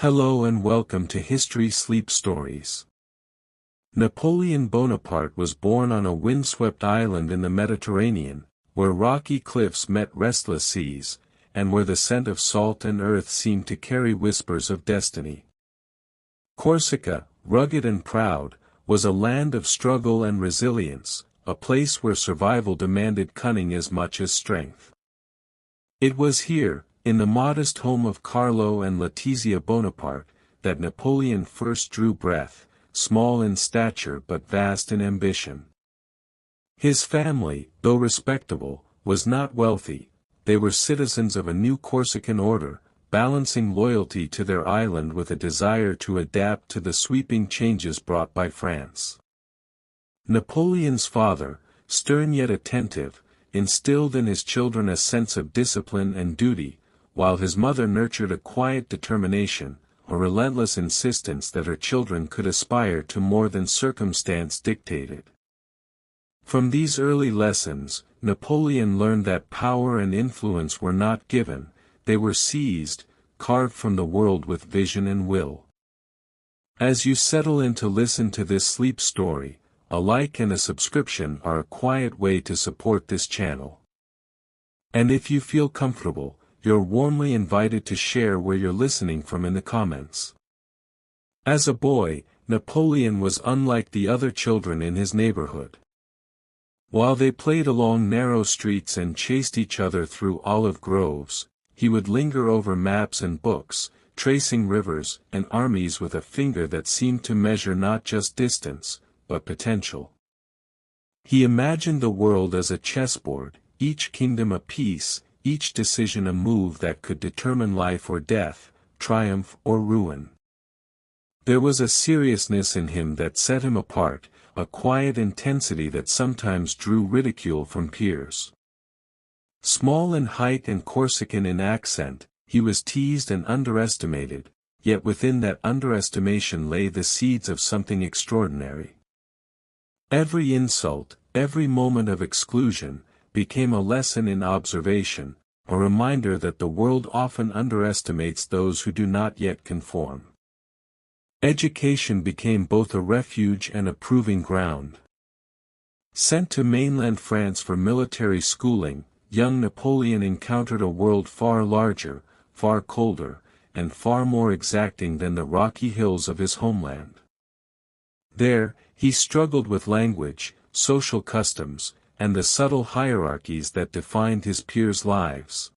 Hello and welcome to History Sleep Stories. Napoleon Bonaparte was born on a windswept island in the Mediterranean, where rocky cliffs met restless seas, and where the scent of salt and earth seemed to carry whispers of destiny. Corsica, rugged and proud, was a land of struggle and resilience, a place where survival demanded cunning as much as strength. It was here, in the modest home of Carlo and Letizia Bonaparte, that Napoleon first drew breath, small in stature but vast in ambition. His family, though respectable, was not wealthy. They were citizens of a new Corsican order, balancing loyalty to their island with a desire to adapt to the sweeping changes brought by France. Napoleon's father, stern yet attentive, instilled in his children a sense of discipline and duty, while his mother nurtured a quiet determination, a relentless insistence that her children could aspire to more than circumstance dictated. From these early lessons, Napoleon learned that power and influence were not given, they were seized, carved from the world with vision and will. As you settle in to listen to this sleep story, a like and a subscription are a quiet way to support this channel. And if you feel comfortable, you're warmly invited to share where you're listening from in the comments. As a boy, Napoleon was unlike the other children in his neighborhood. While they played along narrow streets and chased each other through olive groves, he would linger over maps and books, tracing rivers and armies with a finger that seemed to measure not just distance, but potential. He imagined the world as a chessboard, each kingdom a piece, each decision a move that could determine life or death, triumph or ruin. There was a seriousness in him that set him apart, a quiet intensity that sometimes drew ridicule from peers. Small in height and Corsican in accent, he was teased and underestimated, yet within that underestimation lay the seeds of something extraordinary. Every insult, every moment of exclusion, became a lesson in observation, a reminder that the world often underestimates those who do not yet conform. Education became both a refuge and a proving ground. Sent to mainland France for military schooling, young Napoleon encountered a world far larger, far colder, and far more exacting than the rocky hills of his homeland. There, he struggled with language, social customs, and the subtle hierarchies that defined his peers' lives.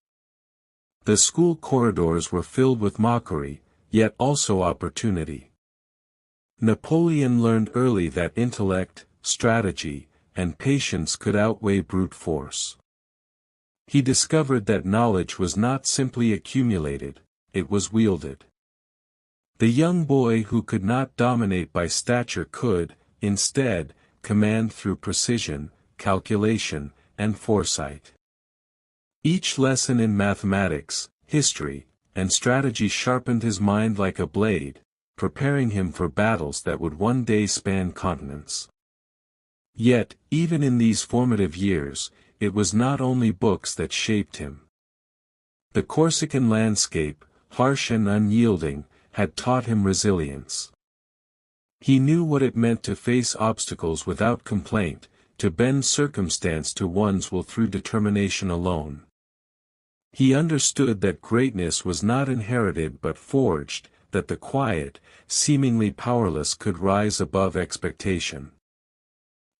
The school corridors were filled with mockery, yet also opportunity. Napoleon learned early that intellect, strategy, and patience could outweigh brute force. He discovered that knowledge was not simply accumulated, it was wielded. The young boy who could not dominate by stature could, instead, command through precision, calculation, and foresight. Each lesson in mathematics, history, and strategy sharpened his mind like a blade, preparing him for battles that would one day span continents. Yet, even in these formative years, it was not only books that shaped him. The Corsican landscape, harsh and unyielding, had taught him resilience. He knew what it meant to face obstacles without complaint, to bend circumstance to one's will through determination alone. He understood that greatness was not inherited but forged, that the quiet, seemingly powerless could rise above expectation.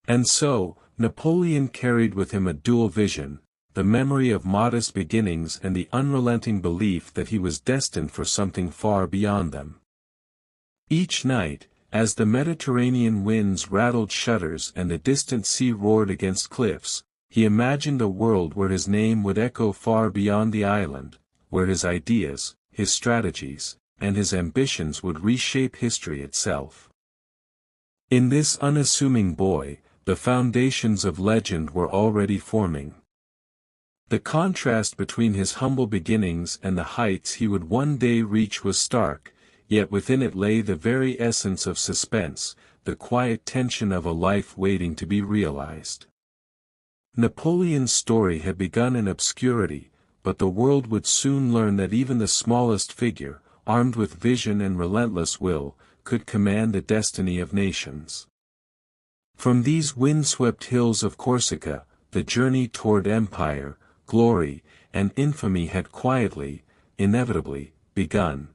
And so, Napoleon carried with him a dual vision, the memory of modest beginnings and the unrelenting belief that he was destined for something far beyond them. Each night, as the Mediterranean winds rattled shutters and the distant sea roared against cliffs, he imagined a world where his name would echo far beyond the island, where his ideas, his strategies, and his ambitions would reshape history itself. In this unassuming boy, the foundations of legend were already forming. The contrast between his humble beginnings and the heights he would one day reach was stark, yet within it lay the very essence of suspense, the quiet tension of a life waiting to be realized. Napoleon's story had begun in obscurity, but the world would soon learn that even the smallest figure, armed with vision and relentless will, could command the destiny of nations. From these wind-swept hills of Corsica, the journey toward empire, glory, and infamy had quietly, inevitably, begun.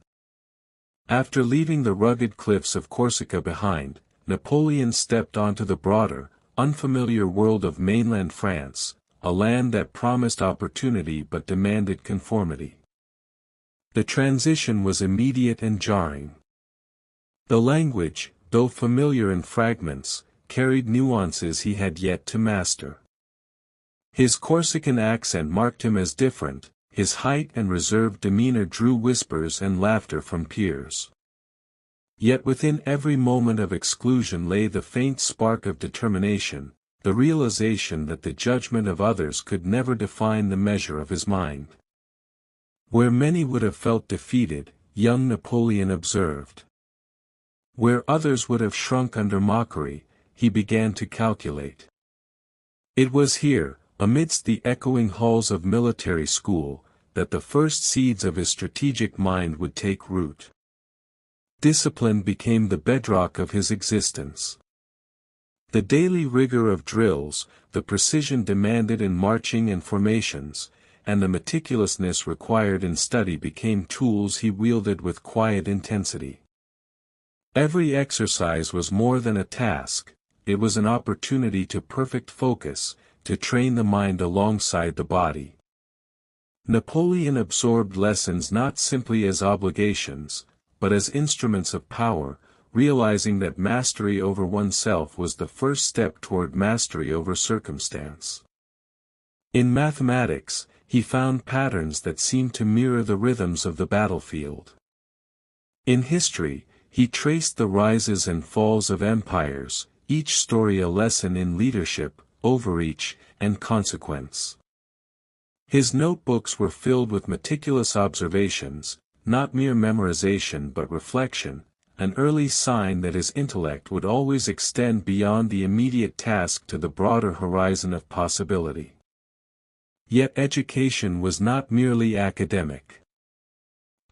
After leaving the rugged cliffs of Corsica behind, Napoleon stepped onto the broader, unfamiliar world of mainland France, a land that promised opportunity but demanded conformity. The transition was immediate and jarring. The language, though familiar in fragments, carried nuances he had yet to master. His Corsican accent marked him as different, his height and reserved demeanor drew whispers and laughter from peers. Yet within every moment of exclusion lay the faint spark of determination, the realization that the judgment of others could never define the measure of his mind. Where many would have felt defeated, young Napoleon observed. Where others would have shrunk under mockery, he began to calculate. It was here, amidst the echoing halls of military school, that the first seeds of his strategic mind would take root. Discipline became the bedrock of his existence. The daily rigor of drills, the precision demanded in marching and formations, and the meticulousness required in study became tools he wielded with quiet intensity. Every exercise was more than a task, it was an opportunity to perfect focus, to train the mind alongside the body. Napoleon absorbed lessons not simply as obligations, but as instruments of power, realizing that mastery over oneself was the first step toward mastery over circumstance. In mathematics, he found patterns that seemed to mirror the rhythms of the battlefield. In history, he traced the rises and falls of empires, each story a lesson in leadership, overreach, and consequence. His notebooks were filled with meticulous observations, not mere memorization but reflection, an early sign that his intellect would always extend beyond the immediate task to the broader horizon of possibility. Yet education was not merely academic.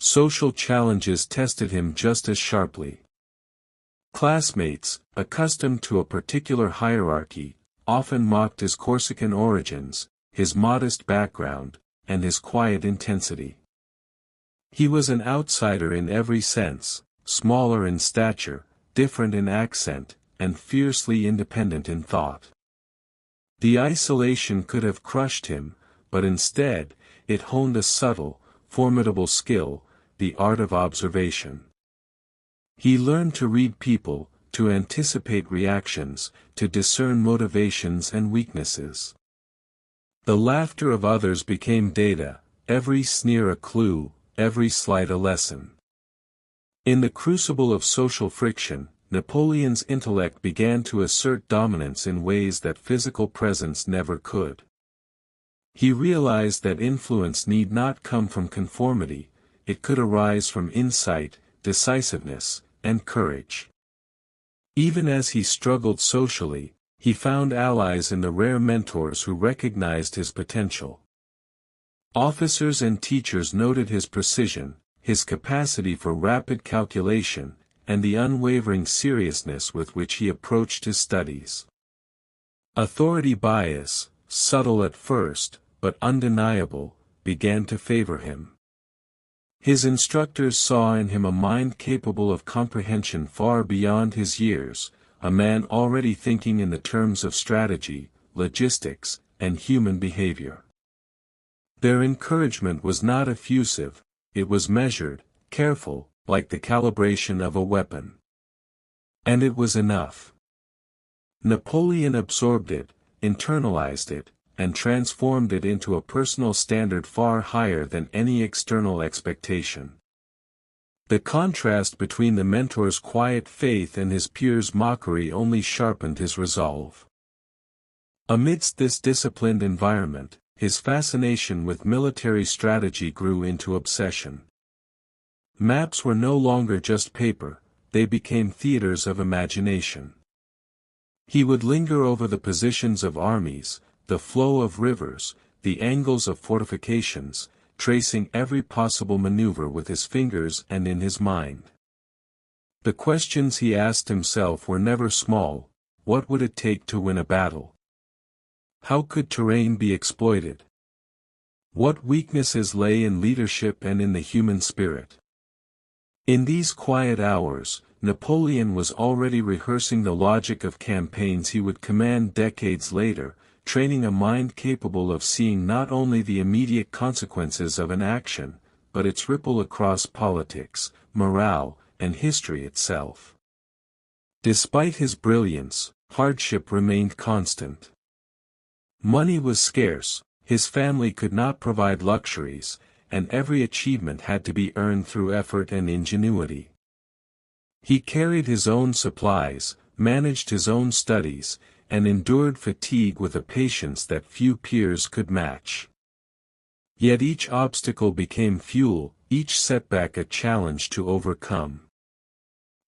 Social challenges tested him just as sharply. Classmates, accustomed to a particular hierarchy, often mocked his Corsican origins, his modest background, and his quiet intensity. He was an outsider in every sense, smaller in stature, different in accent, and fiercely independent in thought. The isolation could have crushed him, but instead, it honed a subtle, formidable skill, the art of observation. He learned to read people, to anticipate reactions, to discern motivations and weaknesses. The laughter of others became data, every sneer a clue, every slight a lesson. In the crucible of social friction, Napoleon's intellect began to assert dominance in ways that physical presence never could. He realized that influence need not come from conformity, it could arise from insight, decisiveness, and courage. Even as he struggled socially, he found allies in the rare mentors who recognized his potential. Officers and teachers noted his precision, his capacity for rapid calculation, and the unwavering seriousness with which he approached his studies. Authority bias, subtle at first, but undeniable, began to favor him. His instructors saw in him a mind capable of comprehension far beyond his years, a man already thinking in the terms of strategy, logistics, and human behavior. Their encouragement was not effusive, it was measured, careful, like the calibration of a weapon. And it was enough. Napoleon absorbed it, internalized it, and transformed it into a personal standard far higher than any external expectation. The contrast between the mentor's quiet faith and his peers' mockery only sharpened his resolve. Amidst this disciplined environment, his fascination with military strategy grew into obsession. Maps were no longer just paper, they became theaters of imagination. He would linger over the positions of armies, the flow of rivers, the angles of fortifications, tracing every possible maneuver with his fingers and in his mind. The questions he asked himself were never small: what would it take to win a battle? How could terrain be exploited? What weaknesses lay in leadership and in the human spirit? In these quiet hours, Napoleon was already rehearsing the logic of campaigns he would command decades later, training a mind capable of seeing not only the immediate consequences of an action, but its ripple across politics, morale, and history itself. Despite his brilliance, hardship remained constant. Money was scarce, his family could not provide luxuries, and every achievement had to be earned through effort and ingenuity. He carried his own supplies, managed his own studies, and endured fatigue with a patience that few peers could match. Yet each obstacle became fuel, each setback a challenge to overcome.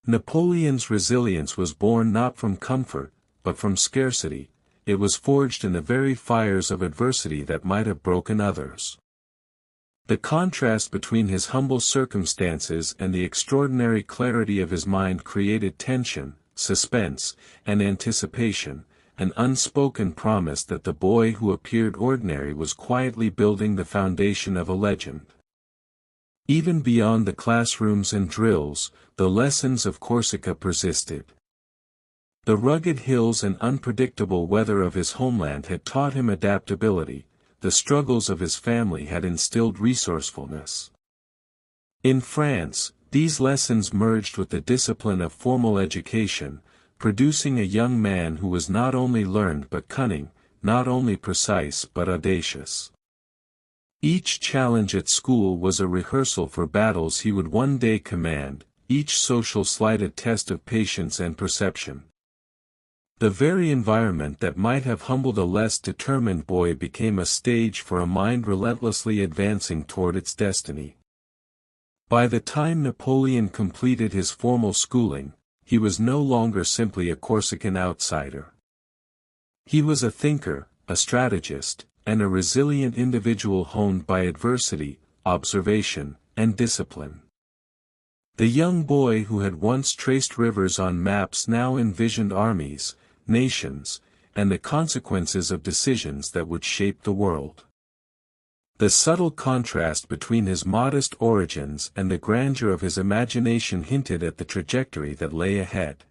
Napoleon's resilience was born not from comfort, but from scarcity. It was forged in the very fires of adversity that might have broken others. The contrast between his humble circumstances and the extraordinary clarity of his mind created tension, suspense, and anticipation, an unspoken promise that the boy who appeared ordinary was quietly building the foundation of a legend. Even beyond the classrooms and drills, the lessons of Corsica persisted. The rugged hills and unpredictable weather of his homeland had taught him adaptability, the struggles of his family had instilled resourcefulness. In France, these lessons merged with the discipline of formal education, producing a young man who was not only learned but cunning, not only precise but audacious. Each challenge at school was a rehearsal for battles he would one day command, each social slight a test of patience and perception. The very environment that might have humbled a less determined boy became a stage for a mind relentlessly advancing toward its destiny. By the time Napoleon completed his formal schooling, he was no longer simply a Corsican outsider. He was a thinker, a strategist, and a resilient individual honed by adversity, observation, and discipline. The young boy who had once traced rivers on maps now envisioned armies, nations, and the consequences of decisions that would shape the world. The subtle contrast between his modest origins and the grandeur of his imagination hinted at the trajectory that lay ahead.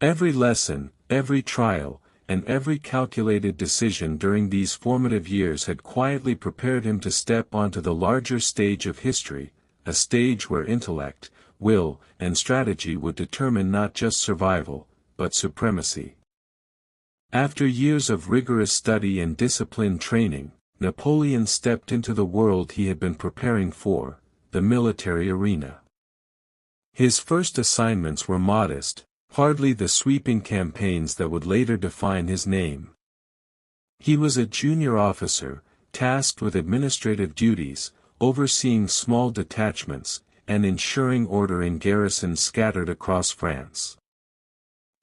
Every lesson, every trial, and every calculated decision during these formative years had quietly prepared him to step onto the larger stage of history, a stage where intellect, will, and strategy would determine not just survival, but supremacy. After years of rigorous study and disciplined training, Napoleon stepped into the world he had been preparing for, the military arena. His first assignments were modest, hardly the sweeping campaigns that would later define his name. He was a junior officer, tasked with administrative duties, overseeing small detachments, and ensuring order in garrisons scattered across France.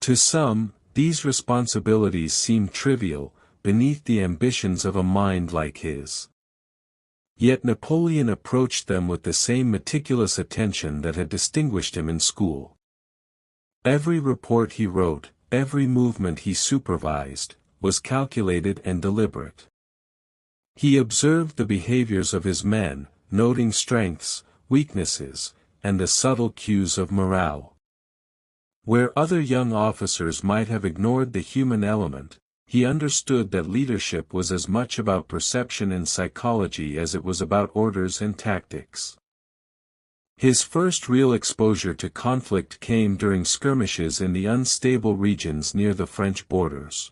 To some, these responsibilities seemed trivial, beneath the ambitions of a mind like his. Yet Napoleon approached them with the same meticulous attention that had distinguished him in school. Every report he wrote, every movement he supervised, was calculated and deliberate. He observed the behaviors of his men, noting strengths, weaknesses, and the subtle cues of morale. Where other young officers might have ignored the human element, he understood that leadership was as much about perception and psychology as it was about orders and tactics. His first real exposure to conflict came during skirmishes in the unstable regions near the French borders.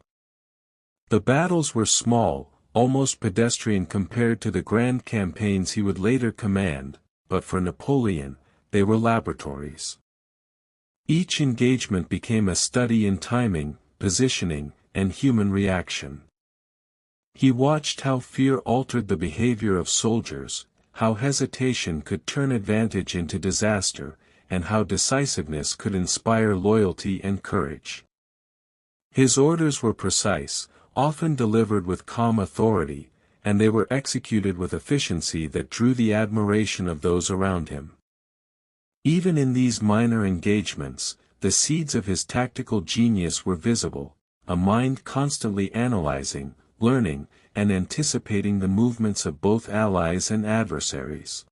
The battles were small, almost pedestrian compared to the grand campaigns he would later command, but for Napoleon, they were laboratories. Each engagement became a study in timing, positioning, and human reaction. He watched how fear altered the behavior of soldiers, how hesitation could turn advantage into disaster, and how decisiveness could inspire loyalty and courage. His orders were precise, often delivered with calm authority, and they were executed with efficiency that drew the admiration of those around him. Even in these minor engagements, the seeds of his tactical genius were visible, a mind constantly analyzing, learning, and anticipating the movements of both allies and adversaries.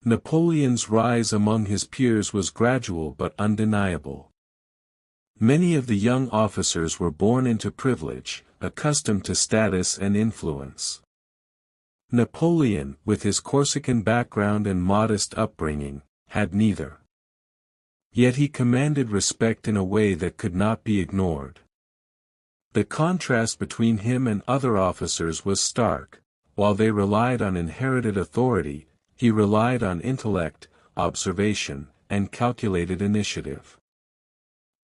Napoleon's rise among his peers was gradual but undeniable. Many of the young officers were born into privilege, accustomed to status and influence. Napoleon, with his Corsican background and modest upbringing, had neither. Yet he commanded respect in a way that could not be ignored. The contrast between him and other officers was stark. While they relied on inherited authority, he relied on intellect, observation, and calculated initiative.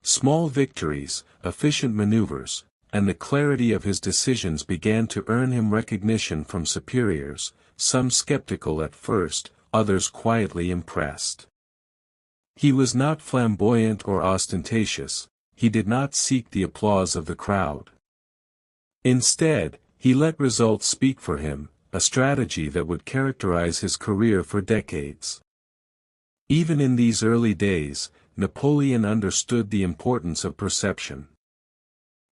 Small victories, efficient maneuvers, and the clarity of his decisions began to earn him recognition from superiors, some skeptical at first, others quietly impressed. He was not flamboyant or ostentatious, he did not seek the applause of the crowd. Instead, he let results speak for him, a strategy that would characterize his career for decades. Even in these early days, Napoleon understood the importance of perception.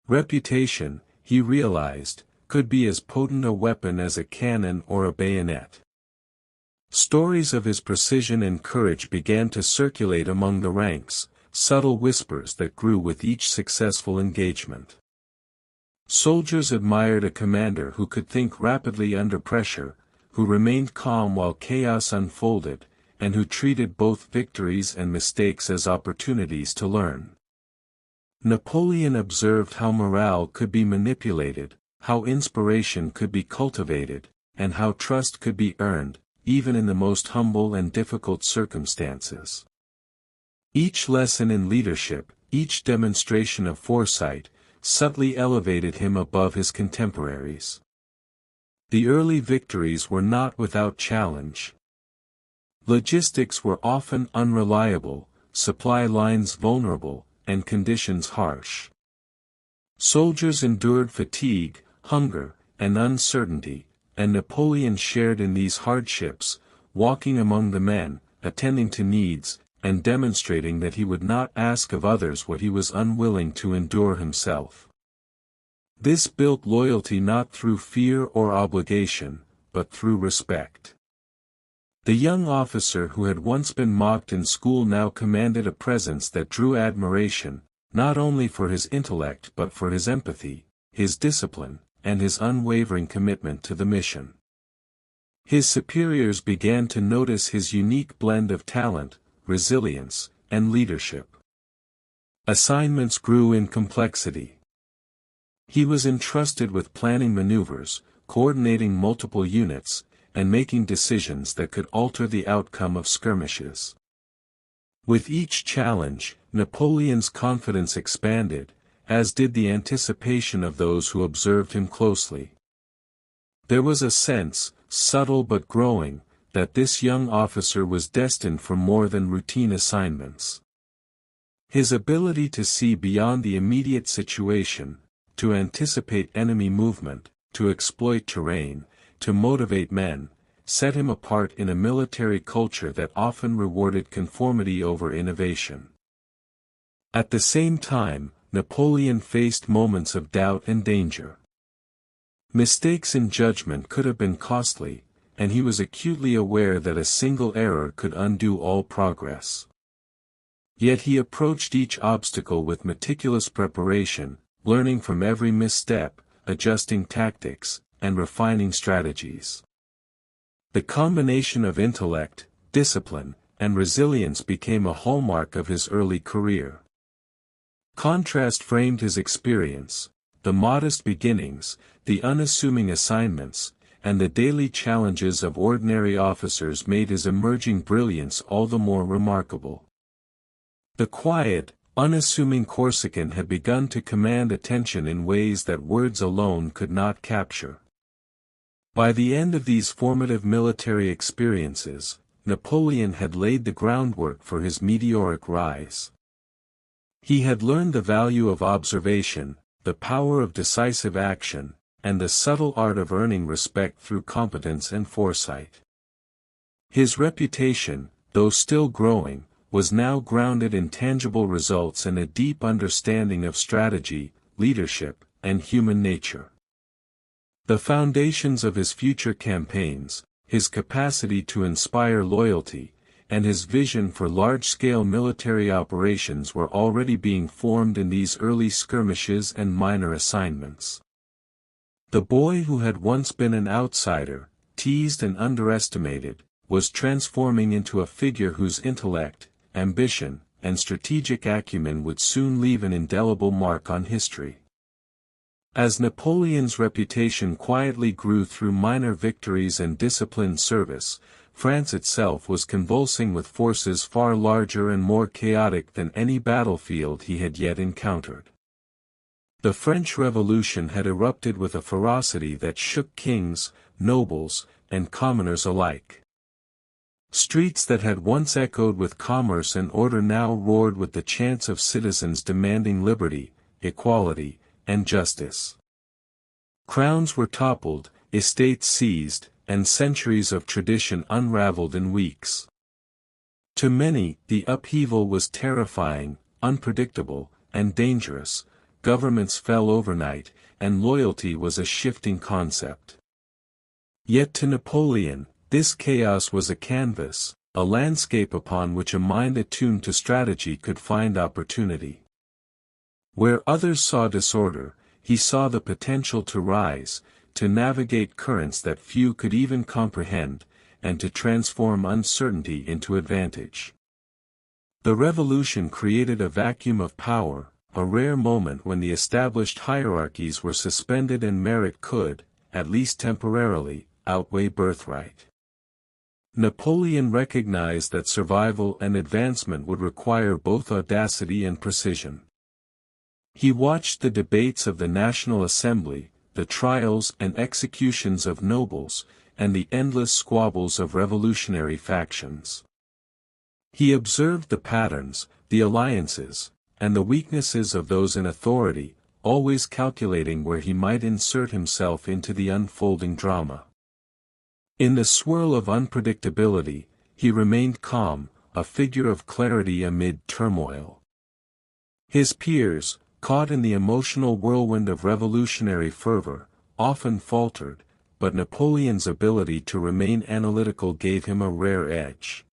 Reputation, he realized, could be as potent a weapon as a cannon or a bayonet. Stories of his precision and courage began to circulate among the ranks, subtle whispers that grew with each successful engagement. Soldiers admired a commander who could think rapidly under pressure, who remained calm while chaos unfolded, and who treated both victories and mistakes as opportunities to learn. Napoleon observed how morale could be manipulated, how inspiration could be cultivated, and how trust could be earned, even in the most humble and difficult circumstances. Each lesson in leadership, each demonstration of foresight, subtly elevated him above his contemporaries. The early victories were not without challenge. Logistics were often unreliable, supply lines vulnerable, and conditions harsh. Soldiers endured fatigue, hunger, and uncertainty, and Napoleon shared in these hardships, walking among the men, attending to needs, and demonstrating that he would not ask of others what he was unwilling to endure himself. This built loyalty not through fear or obligation, but through respect. The young officer who had once been mocked in school now commanded a presence that drew admiration, not only for his intellect but for his empathy, his discipline, and his unwavering commitment to the mission. His superiors began to notice his unique blend of talent, resilience, and leadership. Assignments grew in complexity. He was entrusted with planning maneuvers, coordinating multiple units, and making decisions that could alter the outcome of skirmishes. With each challenge, Napoleon's confidence expanded, as did the anticipation of those who observed him closely. There was a sense, subtle but growing, that this young officer was destined for more than routine assignments. His ability to see beyond the immediate situation, to anticipate enemy movement, to exploit terrain, to motivate men, set him apart in a military culture that often rewarded conformity over innovation. At the same time, Napoleon faced moments of doubt and danger. Mistakes in judgment could have been costly, and he was acutely aware that a single error could undo all progress. Yet he approached each obstacle with meticulous preparation, learning from every misstep, adjusting tactics, and refining strategies. The combination of intellect, discipline, and resilience became a hallmark of his early career. Contrast framed his experience, the modest beginnings, the unassuming assignments, and the daily challenges of ordinary officers made his emerging brilliance all the more remarkable. The quiet, unassuming Corsican had begun to command attention in ways that words alone could not capture. By the end of these formative military experiences, Napoleon had laid the groundwork for his meteoric rise. He had learned the value of observation, the power of decisive action, and the subtle art of earning respect through competence and foresight. His reputation, though still growing, was now grounded in tangible results and a deep understanding of strategy, leadership, and human nature. The foundations of his future campaigns, his capacity to inspire loyalty, and his vision for large-scale military operations were already being formed in these early skirmishes and minor assignments. The boy who had once been an outsider, teased and underestimated, was transforming into a figure whose intellect, ambition, and strategic acumen would soon leave an indelible mark on history. As Napoleon's reputation quietly grew through minor victories and disciplined service, France itself was convulsing with forces far larger and more chaotic than any battlefield he had yet encountered. The French Revolution had erupted with a ferocity that shook kings, nobles, and commoners alike. Streets that had once echoed with commerce and order now roared with the chants of citizens demanding liberty, equality, and justice. Crowns were toppled, estates seized, and centuries of tradition unraveled in weeks. To many, the upheaval was terrifying, unpredictable, and dangerous. Governments fell overnight, and loyalty was a shifting concept. Yet to Napoleon, this chaos was a canvas, a landscape upon which a mind attuned to strategy could find opportunity. Where others saw disorder, he saw the potential to rise, to navigate currents that few could even comprehend, and to transform uncertainty into advantage. The revolution created a vacuum of power, a rare moment when the established hierarchies were suspended and merit could, at least temporarily, outweigh birthright. Napoleon recognized that survival and advancement would require both audacity and precision. He watched the debates of the National Assembly, the trials and executions of nobles, and the endless squabbles of revolutionary factions. He observed the patterns, the alliances, and the weaknesses of those in authority, always calculating where he might insert himself into the unfolding drama. In the swirl of unpredictability, he remained calm, a figure of clarity amid turmoil. His peers, caught in the emotional whirlwind of revolutionary fervor, often faltered, but Napoleon's ability to remain analytical gave him a rare edge.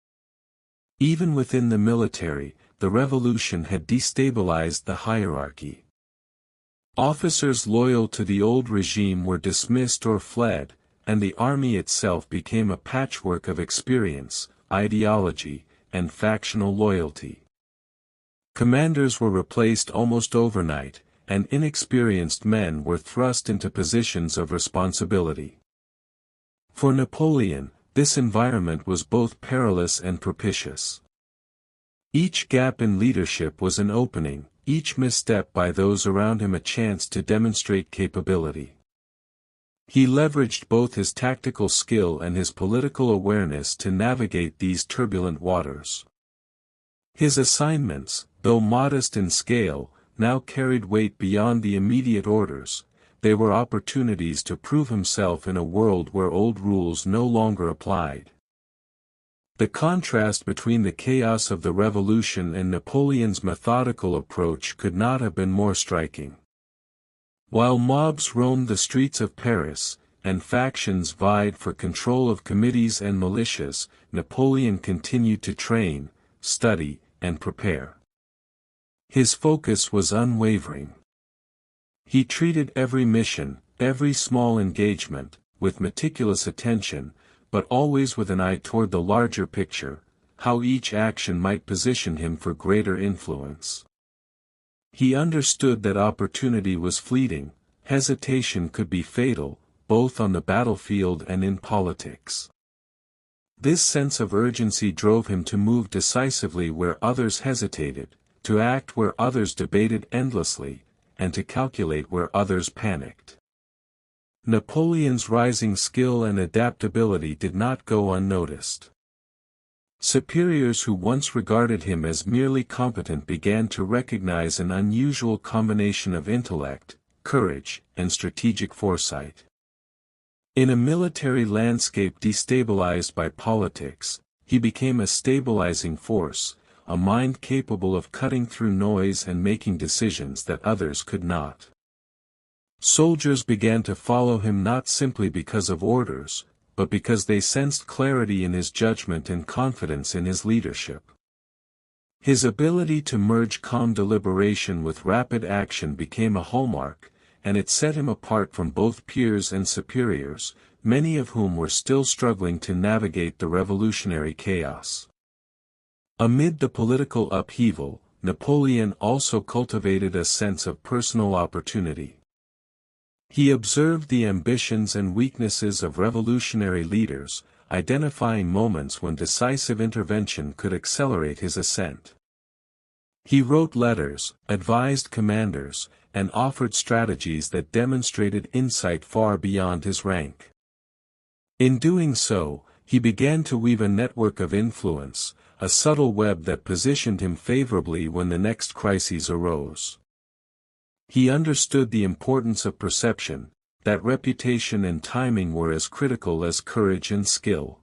Even within the military, the revolution had destabilized the hierarchy. Officers loyal to the old regime were dismissed or fled, and the army itself became a patchwork of experience, ideology, and factional loyalty. Commanders were replaced almost overnight, and inexperienced men were thrust into positions of responsibility. For Napoleon, this environment was both perilous and propitious. Each gap in leadership was an opening, each misstep by those around him a chance to demonstrate capability. He leveraged both his tactical skill and his political awareness to navigate these turbulent waters. His assignments, though modest in scale, now carried weight beyond the immediate orders. They were opportunities to prove himself in a world where old rules no longer applied. The contrast between the chaos of the revolution and Napoleon's methodical approach could not have been more striking. While mobs roamed the streets of Paris, and factions vied for control of committees and militias, Napoleon continued to train, study, and prepare. His focus was unwavering. He treated every mission, every small engagement, with meticulous attention, but always with an eye toward the larger picture, how each action might position him for greater influence. He understood that opportunity was fleeting, hesitation could be fatal, both on the battlefield and in politics. This sense of urgency drove him to move decisively where others hesitated, to act where others debated endlessly, and to calculate where others panicked. Napoleon's rising skill and adaptability did not go unnoticed. Superiors who once regarded him as merely competent began to recognize an unusual combination of intellect, courage, and strategic foresight. In a military landscape destabilized by politics, he became a stabilizing force, a mind capable of cutting through noise and making decisions that others could not. Soldiers began to follow him not simply because of orders, but because they sensed clarity in his judgment and confidence in his leadership. His ability to merge calm deliberation with rapid action became a hallmark, and it set him apart from both peers and superiors, many of whom were still struggling to navigate the revolutionary chaos. Amid the political upheaval, Napoleon also cultivated a sense of personal opportunity. He observed the ambitions and weaknesses of revolutionary leaders, identifying moments when decisive intervention could accelerate his ascent. He wrote letters, advised commanders, and offered strategies that demonstrated insight far beyond his rank. In doing so, he began to weave a network of influence, a subtle web that positioned him favorably when the next crises arose. He understood the importance of perception, that reputation and timing were as critical as courage and skill.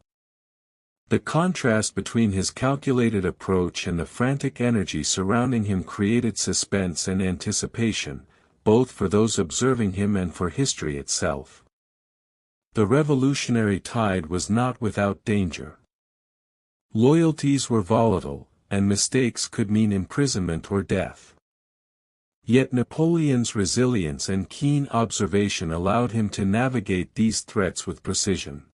The contrast between his calculated approach and the frantic energy surrounding him created suspense and anticipation, both for those observing him and for history itself. The revolutionary tide was not without danger. Loyalties were volatile, and mistakes could mean imprisonment or death. Yet Napoleon's resilience and keen observation allowed him to navigate these threats with precision.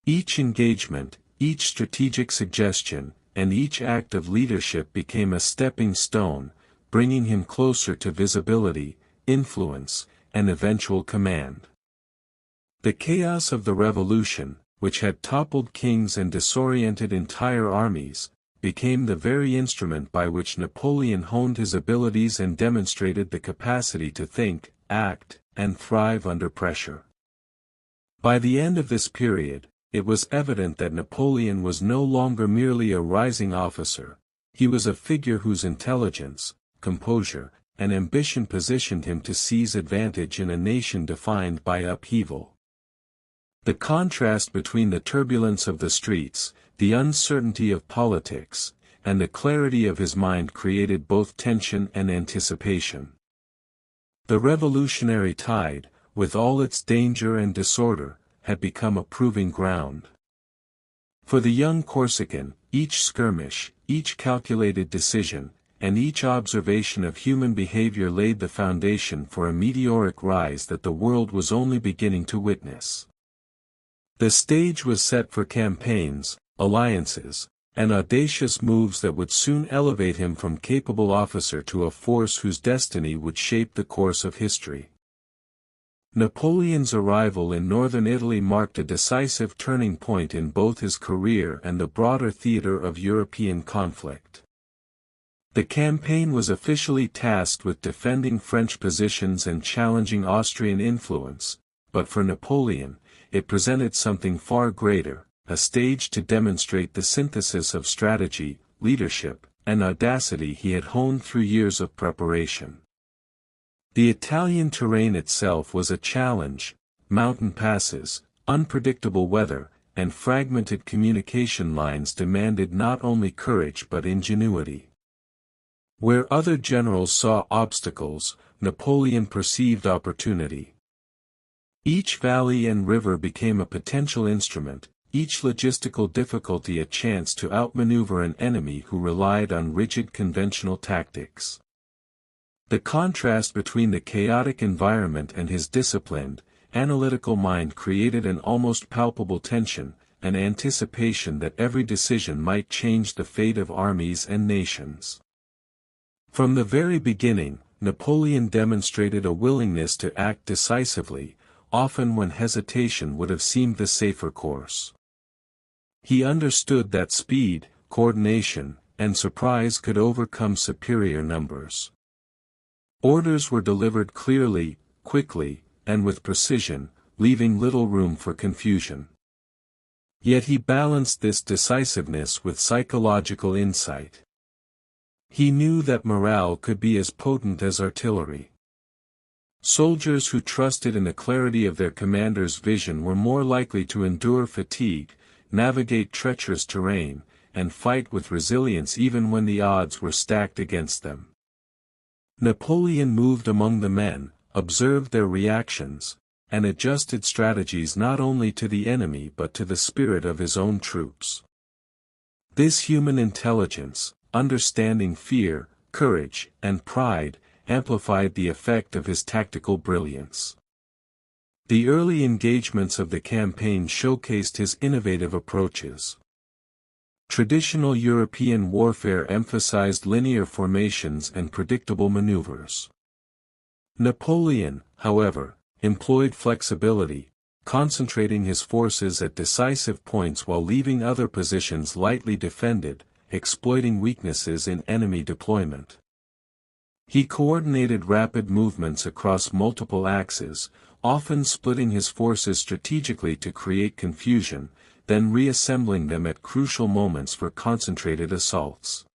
Each engagement, each strategic suggestion, and each act of leadership became a stepping stone, bringing him closer to visibility, influence, and eventual command. The chaos of the revolution, which had toppled kings and disoriented entire armies, became the very instrument by which Napoleon honed his abilities and demonstrated the capacity to think, act, and thrive under pressure. By the end of this period, it was evident that Napoleon was no longer merely a rising officer, he was a figure whose intelligence, composure, and ambition positioned him to seize advantage in a nation defined by upheaval. The contrast between the turbulence of the streets, the uncertainty of politics, and the clarity of his mind created both tension and anticipation. The revolutionary tide, with all its danger and disorder, had become a proving ground. For the young Corsican, each skirmish, each calculated decision, and each observation of human behavior laid the foundation for a meteoric rise that the world was only beginning to witness. The stage was set for campaigns, alliances, and audacious moves that would soon elevate him from capable officer to a force whose destiny would shape the course of history. Napoleon's arrival in northern Italy marked a decisive turning point in both his career and the broader theater of European conflict. The campaign was officially tasked with defending French positions and challenging Austrian influence, but for Napoleon, it presented something far greater, a stage to demonstrate the synthesis of strategy, leadership, and audacity he had honed through years of preparation. The Italian terrain itself was a challenge: mountain passes, unpredictable weather, and fragmented communication lines demanded not only courage but ingenuity. Where other generals saw obstacles, Napoleon perceived opportunity. Each valley and river became a potential instrument, each logistical difficulty a chance to outmaneuver an enemy who relied on rigid conventional tactics. The contrast between the chaotic environment and his disciplined, analytical mind created an almost palpable tension, an anticipation that every decision might change the fate of armies and nations. From the very beginning, Napoleon demonstrated a willingness to act decisively, often when hesitation would have seemed the safer course. He understood that speed, coordination, and surprise could overcome superior numbers. Orders were delivered clearly, quickly, and with precision, leaving little room for confusion. Yet he balanced this decisiveness with psychological insight. He knew that morale could be as potent as artillery. Soldiers who trusted in the clarity of their commander's vision were more likely to endure fatigue, navigate treacherous terrain, and fight with resilience even when the odds were stacked against them. Napoleon moved among the men, observed their reactions, and adjusted strategies not only to the enemy but to the spirit of his own troops. This human intelligence, understanding fear, courage, and pride, amplified the effect of his tactical brilliance. The early engagements of the campaign showcased his innovative approaches. Traditional European warfare emphasized linear formations and predictable maneuvers. Napoleon, however, employed flexibility, concentrating his forces at decisive points while leaving other positions lightly defended, exploiting weaknesses in enemy deployment. He coordinated rapid movements across multiple axes, often splitting his forces strategically to create confusion, then reassembling them at crucial moments for concentrated assaults.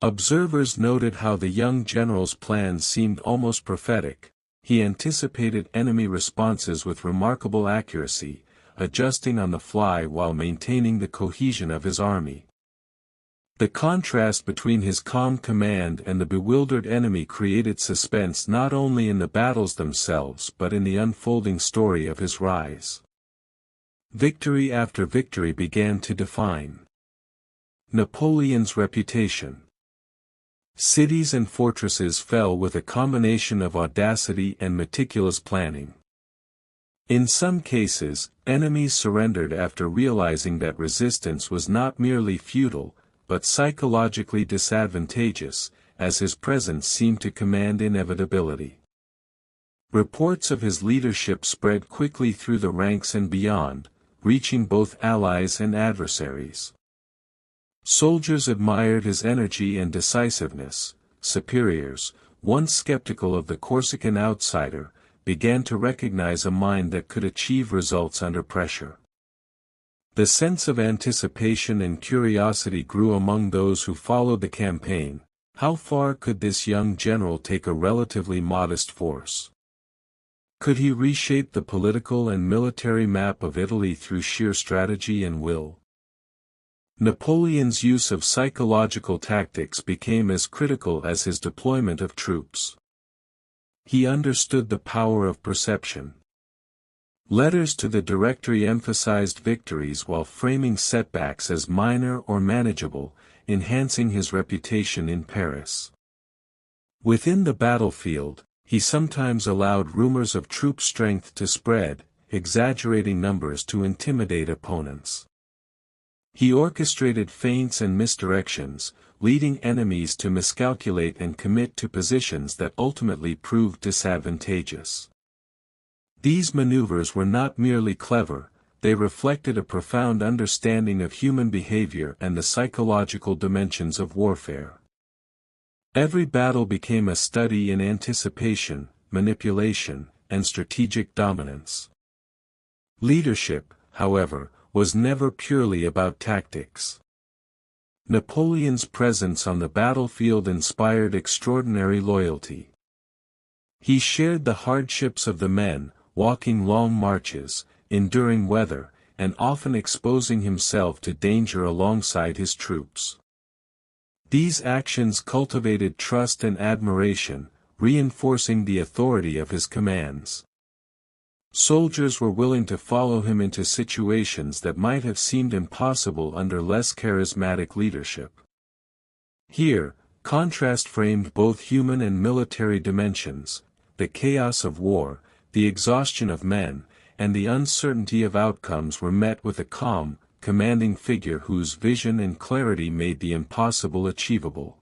Observers noted how the young general's plans seemed almost prophetic. He anticipated enemy responses with remarkable accuracy, adjusting on the fly while maintaining the cohesion of his army. The contrast between his calm command and the bewildered enemy created suspense not only in the battles themselves but in the unfolding story of his rise. Victory after victory began to define Napoleon's reputation. Cities and fortresses fell with a combination of audacity and meticulous planning. In some cases, enemies surrendered after realizing that resistance was not merely futile, but psychologically disadvantageous, as his presence seemed to command inevitability. Reports of his leadership spread quickly through the ranks and beyond, reaching both allies and adversaries. Soldiers admired his energy and decisiveness. Superiors, once skeptical of the Corsican outsider, began to recognize a mind that could achieve results under pressure. The sense of anticipation and curiosity grew among those who followed the campaign. How far could this young general take a relatively modest force? Could he reshape the political and military map of Italy through sheer strategy and will? Napoleon's use of psychological tactics became as critical as his deployment of troops. He understood the power of perception. Letters to the Directory emphasized victories while framing setbacks as minor or manageable, enhancing his reputation in Paris. Within the battlefield, he sometimes allowed rumors of troop strength to spread, exaggerating numbers to intimidate opponents. He orchestrated feints and misdirections, leading enemies to miscalculate and commit to positions that ultimately proved disadvantageous. These maneuvers were not merely clever, they reflected a profound understanding of human behavior and the psychological dimensions of warfare. Every battle became a study in anticipation, manipulation, and strategic dominance. Leadership, however, was never purely about tactics. Napoleon's presence on the battlefield inspired extraordinary loyalty. He shared the hardships of the men, walking long marches, enduring weather, and often exposing himself to danger alongside his troops. These actions cultivated trust and admiration, reinforcing the authority of his commands. Soldiers were willing to follow him into situations that might have seemed impossible under less charismatic leadership. Here, contrast framed both human and military dimensions, the chaos of war, the exhaustion of men, and the uncertainty of outcomes were met with a calm, commanding figure whose vision and clarity made the impossible achievable.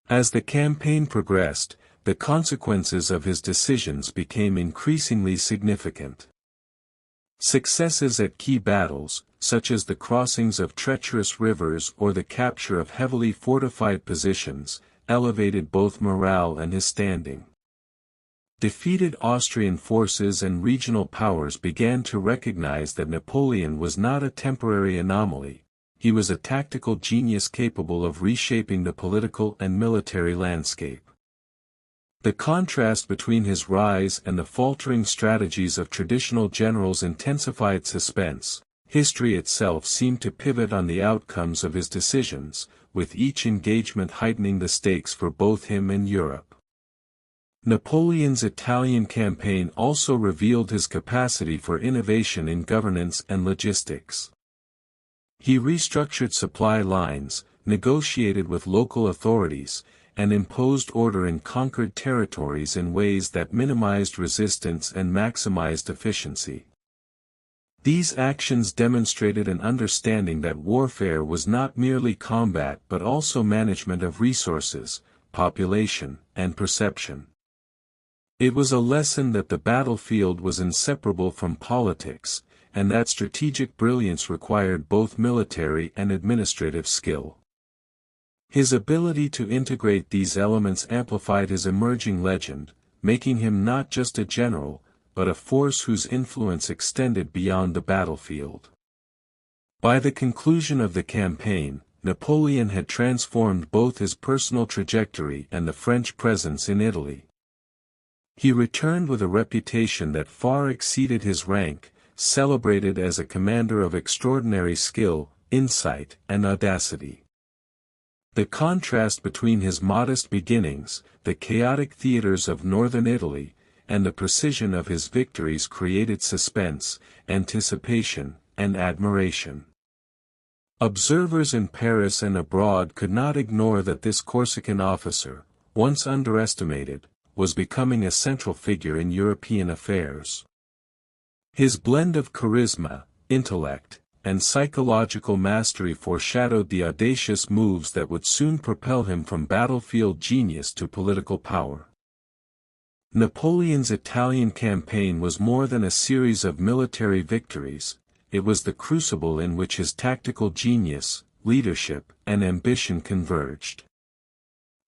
As the campaign progressed, the consequences of his decisions became increasingly significant. Successes at key battles, such as the crossings of treacherous rivers or the capture of heavily fortified positions, elevated both morale and his standing. Defeated Austrian forces and regional powers began to recognize that Napoleon was not a temporary anomaly, he was a tactical genius capable of reshaping the political and military landscape. The contrast between his rise and the faltering strategies of traditional generals intensified suspense. History itself seemed to pivot on the outcomes of his decisions, with each engagement heightening the stakes for both him and Europe. Napoleon's Italian campaign also revealed his capacity for innovation in governance and logistics. He restructured supply lines, negotiated with local authorities, and imposed order in conquered territories in ways that minimized resistance and maximized efficiency. These actions demonstrated an understanding that warfare was not merely combat but also management of resources, population, and perception. It was a lesson that the battlefield was inseparable from politics, and that strategic brilliance required both military and administrative skill. His ability to integrate these elements amplified his emerging legend, making him not just a general, but a force whose influence extended beyond the battlefield. By the conclusion of the campaign, Napoleon had transformed both his personal trajectory and the French presence in Italy. He returned with a reputation that far exceeded his rank, celebrated as a commander of extraordinary skill, insight, and audacity. The contrast between his modest beginnings, the chaotic theaters of northern Italy, and the precision of his victories created suspense, anticipation, and admiration. Observers in Paris and abroad could not ignore that this Corsican officer, once underestimated, was becoming a central figure in European affairs. His blend of charisma, intellect, and psychological mastery foreshadowed the audacious moves that would soon propel him from battlefield genius to political power. Napoleon's Italian campaign was more than a series of military victories, it was the crucible in which his tactical genius, leadership, and ambition converged.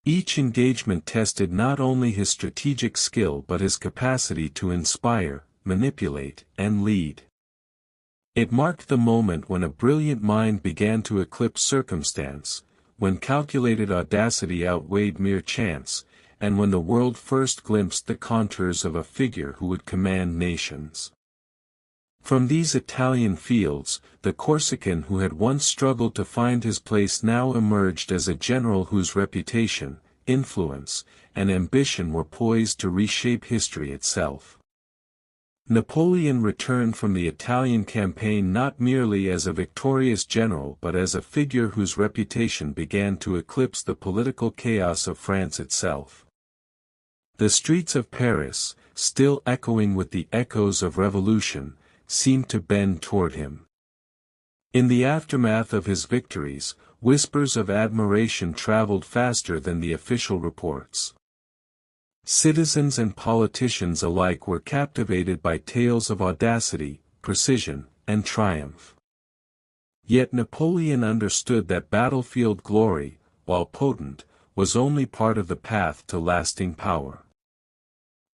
Each engagement tested not only his strategic skill but his capacity to inspire, manipulate, and lead. It marked the moment when a brilliant mind began to eclipse circumstance, when calculated audacity outweighed mere chance, and when the world first glimpsed the contours of a figure who would command nations. From these Italian fields, the Corsican who had once struggled to find his place now emerged as a general whose reputation, influence, and ambition were poised to reshape history itself. Napoleon returned from the Italian campaign not merely as a victorious general but as a figure whose reputation began to eclipse the political chaos of France itself. The streets of Paris, still echoing with the echoes of revolution, seemed to bend toward him. In the aftermath of his victories, whispers of admiration traveled faster than the official reports. Citizens and politicians alike were captivated by tales of audacity, precision, and triumph. Yet Napoleon understood that battlefield glory, while potent, was only part of the path to lasting power.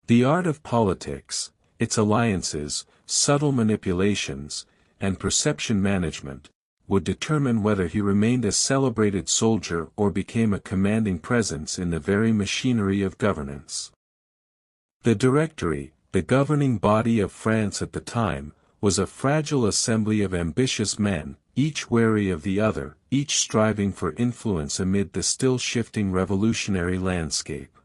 The art of politics, its alliances, subtle manipulations, and perception management, would determine whether he remained a celebrated soldier or became a commanding presence in the very machinery of governance. The Directory, the governing body of France at the time, was a fragile assembly of ambitious men, each wary of the other, each striving for influence amid the still shifting revolutionary landscape.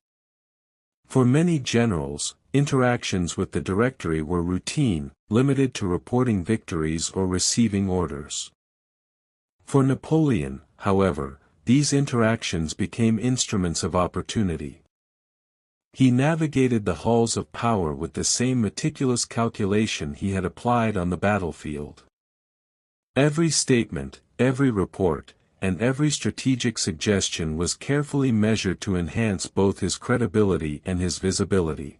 For many generals, interactions with the Directory were routine, limited to reporting victories or receiving orders. For Napoleon, however, these interactions became instruments of opportunity. He navigated the halls of power with the same meticulous calculation he had applied on the battlefield. Every statement, every report, and every strategic suggestion was carefully measured to enhance both his credibility and his visibility.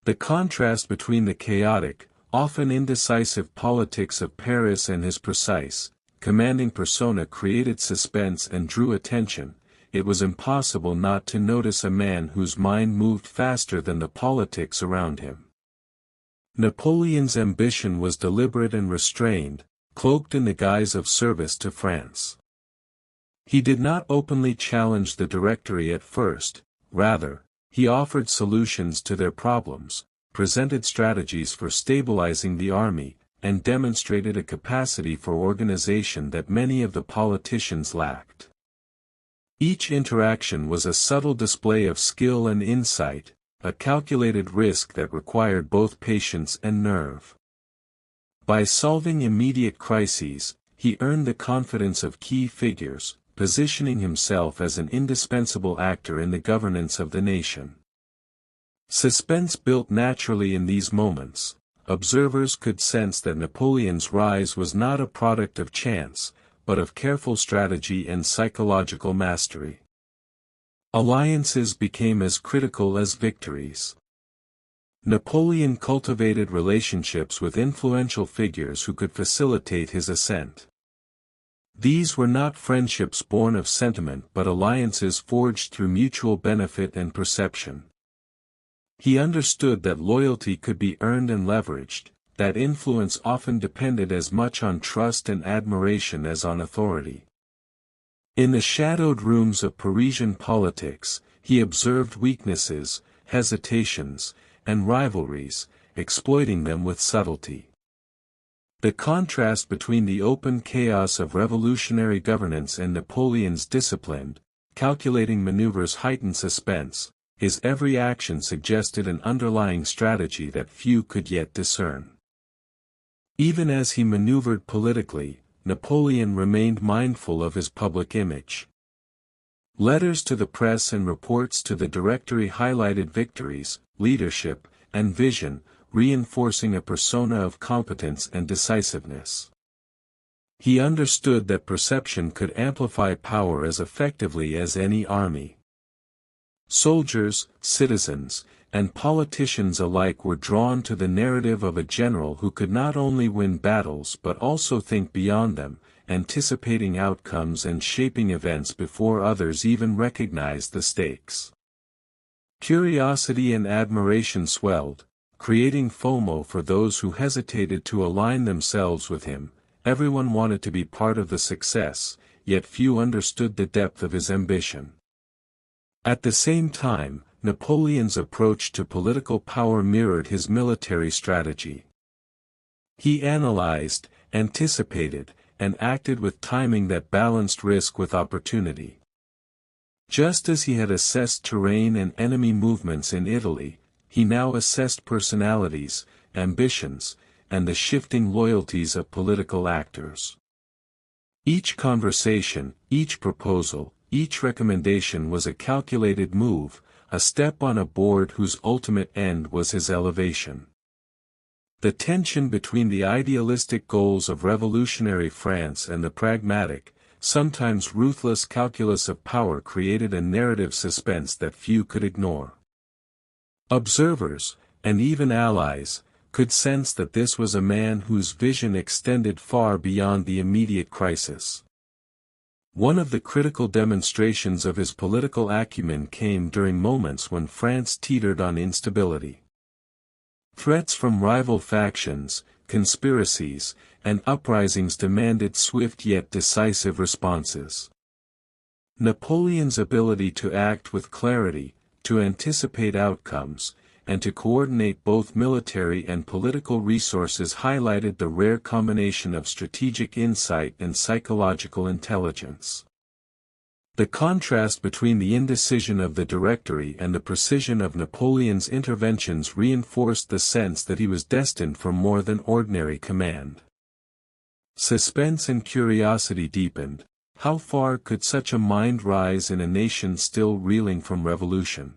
The contrast between the chaotic, often indecisive politics of Paris and his precise, commanding persona created suspense and drew attention. It was impossible not to notice a man whose mind moved faster than the politics around him. Napoleon's ambition was deliberate and restrained, cloaked in the guise of service to France. He did not openly challenge the Directory at first, rather, He offered solutions to their problems, presented strategies for stabilizing the army, and demonstrated a capacity for organization that many of the politicians lacked. Each interaction was a subtle display of skill and insight, a calculated risk that required both patience and nerve. By solving immediate crises, he earned the confidence of key figures, positioning himself as an indispensable actor in the governance of the nation. Suspense built naturally in these moments. Observers could sense that Napoleon's rise was not a product of chance, but of careful strategy and psychological mastery. Alliances became as critical as victories. Napoleon cultivated relationships with influential figures who could facilitate his ascent. These were not friendships born of sentiment but alliances forged through mutual benefit and perception. He understood that loyalty could be earned and leveraged, that influence often depended as much on trust and admiration as on authority. In the shadowed rooms of Parisian politics, he observed weaknesses, hesitations, and rivalries, exploiting them with subtlety. The contrast between the open chaos of revolutionary governance and Napoleon's disciplined, calculating maneuvers heightened suspense. His every action suggested an underlying strategy that few could yet discern. Even as he maneuvered politically, Napoleon remained mindful of his public image. Letters to the press and reports to the Directory highlighted victories, leadership, and vision, reinforcing a persona of competence and decisiveness. He understood that perception could amplify power as effectively as any army. Soldiers, citizens, and politicians alike were drawn to the narrative of a general who could not only win battles but also think beyond them, anticipating outcomes and shaping events before others even recognized the stakes. Curiosity and admiration swelled, creating FOMO for those who hesitated to align themselves with him. Everyone wanted to be part of the success, yet few understood the depth of his ambition. At the same time, Napoleon's approach to political power mirrored his military strategy. He analyzed, anticipated, and acted with timing that balanced risk with opportunity. Just as he had assessed terrain and enemy movements in Italy, he now assessed personalities, ambitions, and the shifting loyalties of political actors. Each conversation, each proposal, each recommendation was a calculated move, a step on a board whose ultimate end was his elevation. The tension between the idealistic goals of revolutionary France and the pragmatic, sometimes ruthless calculus of power created a narrative suspense that few could ignore. Observers, and even allies, could sense that this was a man whose vision extended far beyond the immediate crisis. One of the critical demonstrations of his political acumen came during moments when France teetered on instability. Threats from rival factions, conspiracies, and uprisings demanded swift yet decisive responses. Napoleon's ability to act with clarity, to anticipate outcomes, and to coordinate both military and political resources highlighted the rare combination of strategic insight and psychological intelligence. The contrast between the indecision of the Directory and the precision of Napoleon's interventions reinforced the sense that he was destined for more than ordinary command. Suspense and curiosity deepened. How far could such a mind rise in a nation still reeling from revolution?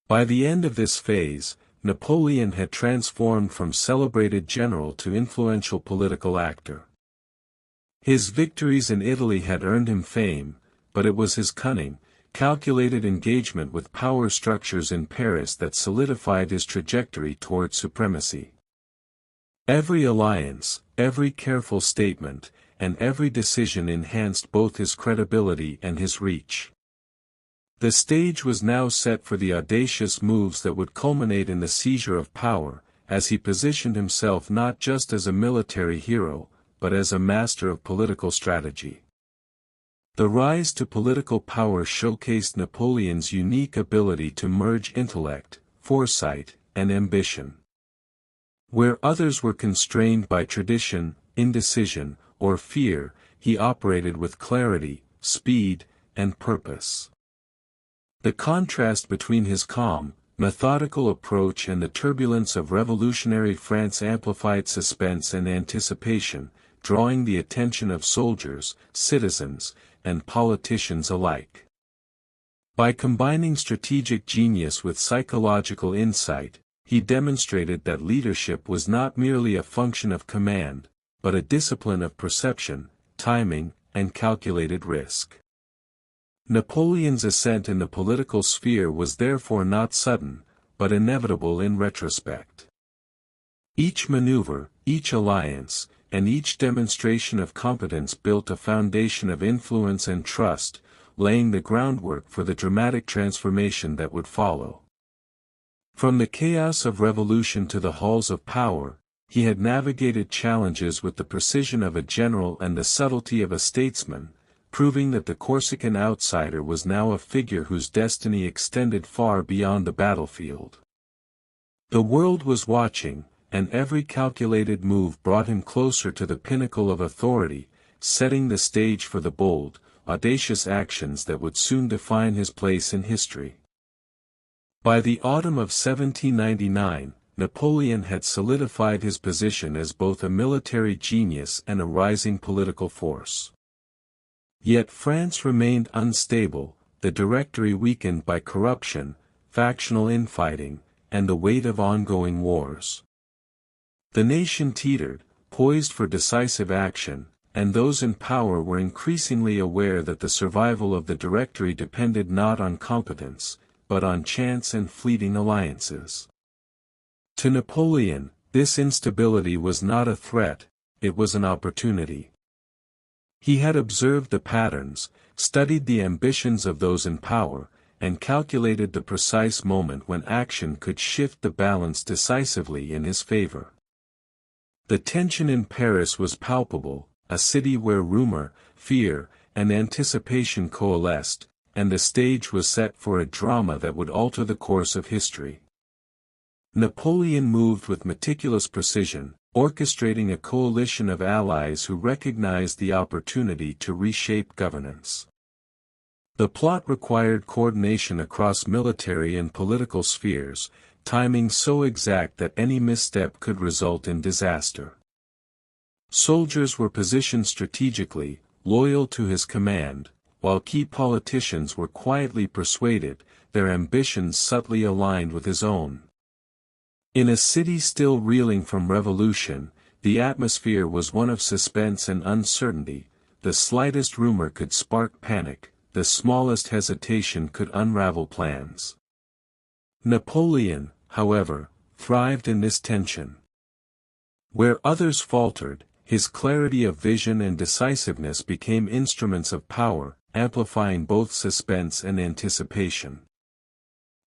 By the end of this phase, Napoleon had transformed from celebrated general to influential political actor. His victories in Italy had earned him fame, but it was his cunning, calculated engagement with power structures in Paris that solidified his trajectory toward supremacy. Every alliance, every careful statement, and every decision enhanced both his credibility and his reach. The stage was now set for the audacious moves that would culminate in the seizure of power, as he positioned himself not just as a military hero, but as a master of political strategy. The rise to political power showcased Napoleon's unique ability to merge intellect, foresight, and ambition. Where others were constrained by tradition, indecision, or fear, he operated with clarity, speed, and purpose. The contrast between his calm, methodical approach and the turbulence of revolutionary France amplified suspense and anticipation, drawing the attention of soldiers, citizens, and politicians alike. By combining strategic genius with psychological insight, he demonstrated that leadership was not merely a function of command, but a discipline of perception, timing, and calculated risk. Napoleon's ascent in the political sphere was therefore not sudden, but inevitable in retrospect. Each maneuver, each alliance, and each demonstration of competence built a foundation of influence and trust, laying the groundwork for the dramatic transformation that would follow. From the chaos of revolution to the halls of power, he had navigated challenges with the precision of a general and the subtlety of a statesman, proving that the Corsican outsider was now a figure whose destiny extended far beyond the battlefield. The world was watching, and every calculated move brought him closer to the pinnacle of authority, setting the stage for the bold, audacious actions that would soon define his place in history. By the autumn of 1799, Napoleon had solidified his position as both a military genius and a rising political force. Yet France remained unstable, the Directory weakened by corruption, factional infighting, and the weight of ongoing wars. The nation teetered, poised for decisive action, and those in power were increasingly aware that the survival of the Directory depended not on competence, but on chance and fleeting alliances. To Napoleon, this instability was not a threat, it was an opportunity. He had observed the patterns, studied the ambitions of those in power, and calculated the precise moment when action could shift the balance decisively in his favor. The tension in Paris was palpable, a city where rumor, fear, and anticipation coalesced, and the stage was set for a drama that would alter the course of history. Napoleon moved with meticulous precision, orchestrating a coalition of allies who recognized the opportunity to reshape governance. The plot required coordination across military and political spheres, timing so exact that any misstep could result in disaster. Soldiers were positioned strategically, loyal to his command, while key politicians were quietly persuaded, their ambitions subtly aligned with his own. In a city still reeling from revolution, the atmosphere was one of suspense and uncertainty. The slightest rumor could spark panic, the smallest hesitation could unravel plans. Napoleon, however, thrived in this tension. Where others faltered, his clarity of vision and decisiveness became instruments of power, amplifying both suspense and anticipation.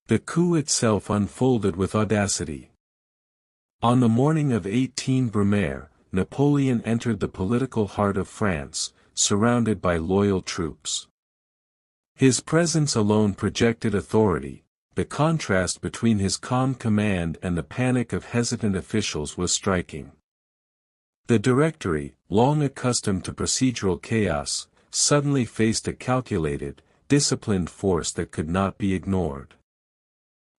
The coup itself unfolded with audacity. On the morning of 18 Brumaire, Napoleon entered the political heart of France, surrounded by loyal troops. His presence alone projected authority. The contrast between his calm command and the panic of hesitant officials was striking. The Directory, long accustomed to procedural chaos, suddenly faced a calculated, disciplined force that could not be ignored.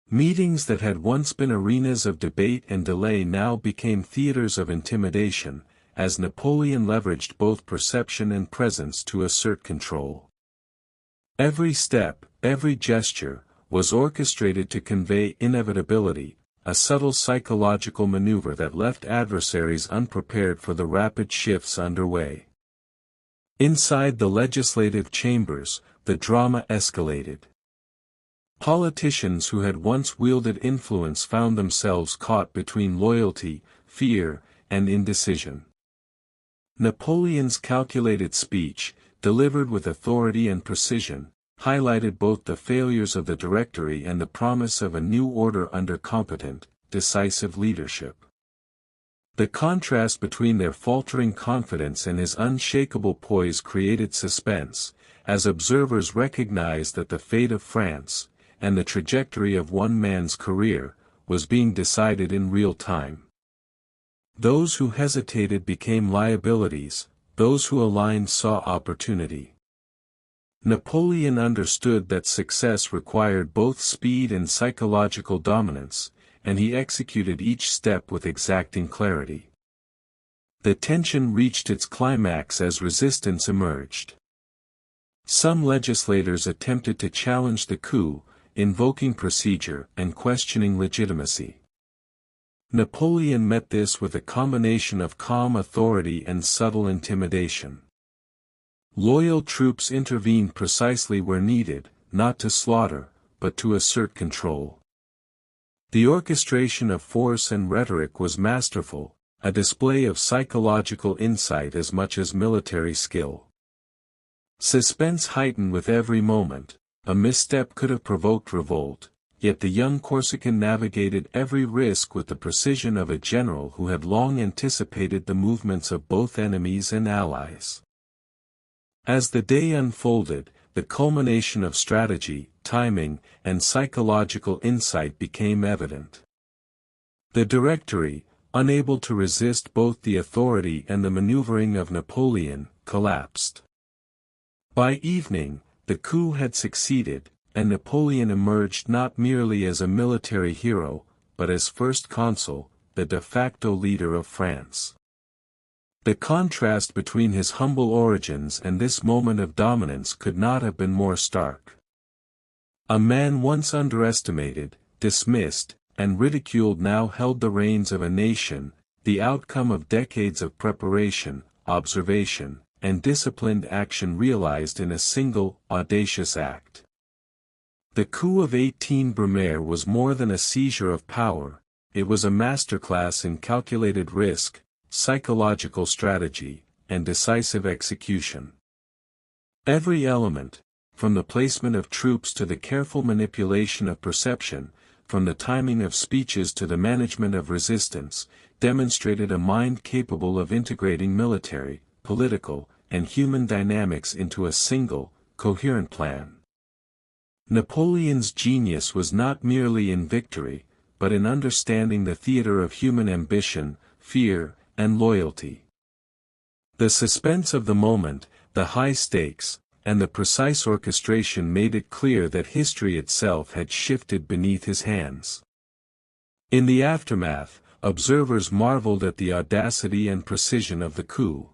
Meetings that had once been arenas of debate and delay now became theaters of intimidation, as Napoleon leveraged both perception and presence to assert control. Every step, every gesture, was orchestrated to convey inevitability, a subtle psychological maneuver that left adversaries unprepared for the rapid shifts underway. Inside the legislative chambers, the drama escalated. Politicians who had once wielded influence found themselves caught between loyalty, fear, and indecision. Napoleon's calculated speech, delivered with authority and precision, highlighted both the failures of the Directory and the promise of a new order under competent, decisive leadership. The contrast between their faltering confidence and his unshakable poise created suspense, as observers recognized that the fate of France, and the trajectory of one man's career, was being decided in real time. Those who hesitated became liabilities, those who aligned saw opportunity. Napoleon understood that success required both speed and psychological dominance, and he executed each step with exacting clarity. The tension reached its climax as resistance emerged. Some legislators attempted to challenge the coup, invoking procedure and questioning legitimacy. Napoleon met this with a combination of calm authority and subtle intimidation. Loyal troops intervened precisely where needed, not to slaughter, but to assert control. The orchestration of force and rhetoric was masterful, a display of psychological insight as much as military skill. Suspense heightened with every moment. A misstep could have provoked revolt, yet the young Corsican navigated every risk with the precision of a general who had long anticipated the movements of both enemies and allies. As the day unfolded, the culmination of strategy, timing, and psychological insight became evident. The Directory, unable to resist both the authority and the maneuvering of Napoleon, collapsed. By evening, the coup had succeeded, and Napoleon emerged not merely as a military hero, but as first consul, the de facto leader of France. The contrast between his humble origins and this moment of dominance could not have been more stark. A man once underestimated, dismissed, and ridiculed now held the reins of a nation, the outcome of decades of preparation, observation, and disciplined action realized in a single, audacious act. The coup of 18 Brumaire was more than a seizure of power, it was a masterclass in calculated risk, psychological strategy, and decisive execution. Every element, from the placement of troops to the careful manipulation of perception, from the timing of speeches to the management of resistance, demonstrated a mind capable of integrating military, political, and human dynamics into a single, coherent plan. Napoleon's genius was not merely in victory, but in understanding the theater of human ambition, fear, and loyalty. The suspense of the moment, the high stakes, and the precise orchestration made it clear that history itself had shifted beneath his hands. In the aftermath, observers marveled at the audacity and precision of the coup.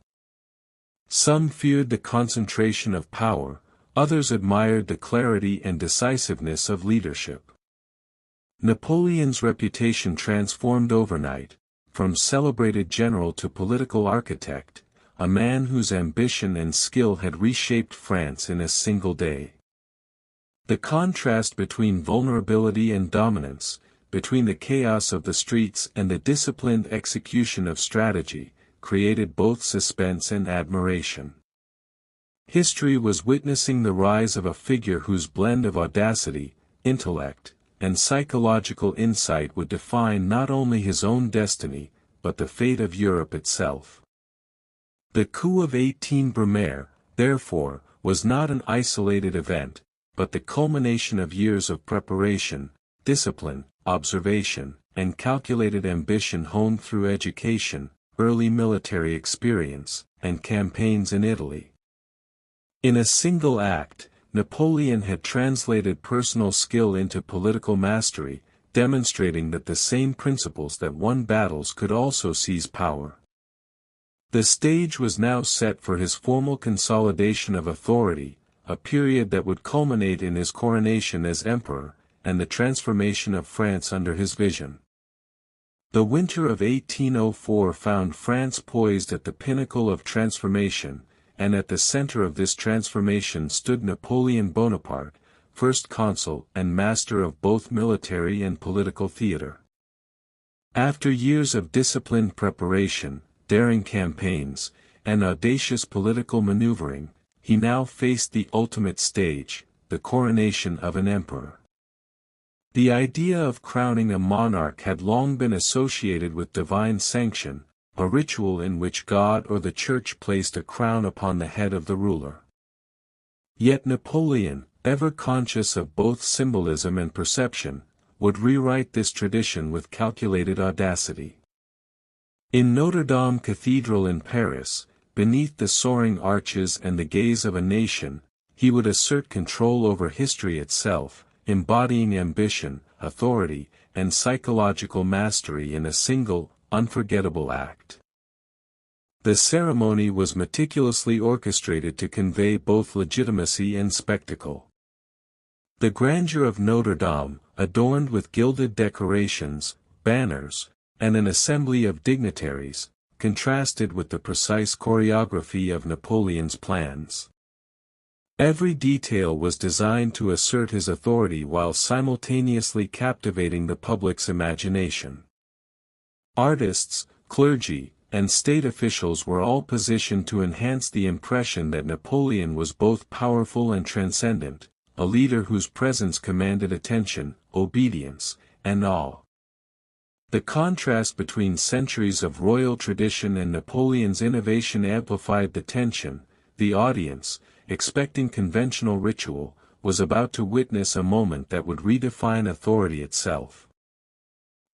Some feared the concentration of power, others admired the clarity and decisiveness of leadership. Napoleon's reputation transformed overnight, from celebrated general to political architect, a man whose ambition and skill had reshaped France in a single day. The contrast between vulnerability and dominance, between the chaos of the streets and the disciplined execution of strategy, created both suspense and admiration. History was witnessing the rise of a figure whose blend of audacity, intellect, and psychological insight would define not only his own destiny, but the fate of Europe itself. The coup of 18 Brumaire, therefore, was not an isolated event, but the culmination of years of preparation, discipline, observation, and calculated ambition honed through education, early military experience, and campaigns in Italy. In a single act, Napoleon had translated personal skill into political mastery, demonstrating that the same principles that won battles could also seize power. The stage was now set for his formal consolidation of authority, a period that would culminate in his coronation as emperor, and the transformation of France under his vision. The winter of 1804 found France poised at the pinnacle of transformation, and at the center of this transformation stood Napoleon Bonaparte, first consul and master of both military and political theater. After years of disciplined preparation, daring campaigns, and audacious political maneuvering, he now faced the ultimate stage, the coronation of an emperor. The idea of crowning a monarch had long been associated with divine sanction, a ritual in which God or the Church placed a crown upon the head of the ruler. Yet Napoleon, ever conscious of both symbolism and perception, would rewrite this tradition with calculated audacity. In Notre Dame Cathedral in Paris, beneath the soaring arches and the gaze of a nation, he would assert control over history itself, embodying ambition, authority, and psychological mastery in a single, unforgettable act. The ceremony was meticulously orchestrated to convey both legitimacy and spectacle. The grandeur of Notre Dame, adorned with gilded decorations, banners, and an assembly of dignitaries, contrasted with the precise choreography of Napoleon's plans. Every detail was designed to assert his authority while simultaneously captivating the public's imagination. Artists, clergy, and state officials were all positioned to enhance the impression that Napoleon was both powerful and transcendent, a leader whose presence commanded attention, obedience, and awe. The contrast between centuries of royal tradition and Napoleon's innovation amplified the tension. The audience, expecting conventional ritual, was about to witness a moment that would redefine authority itself.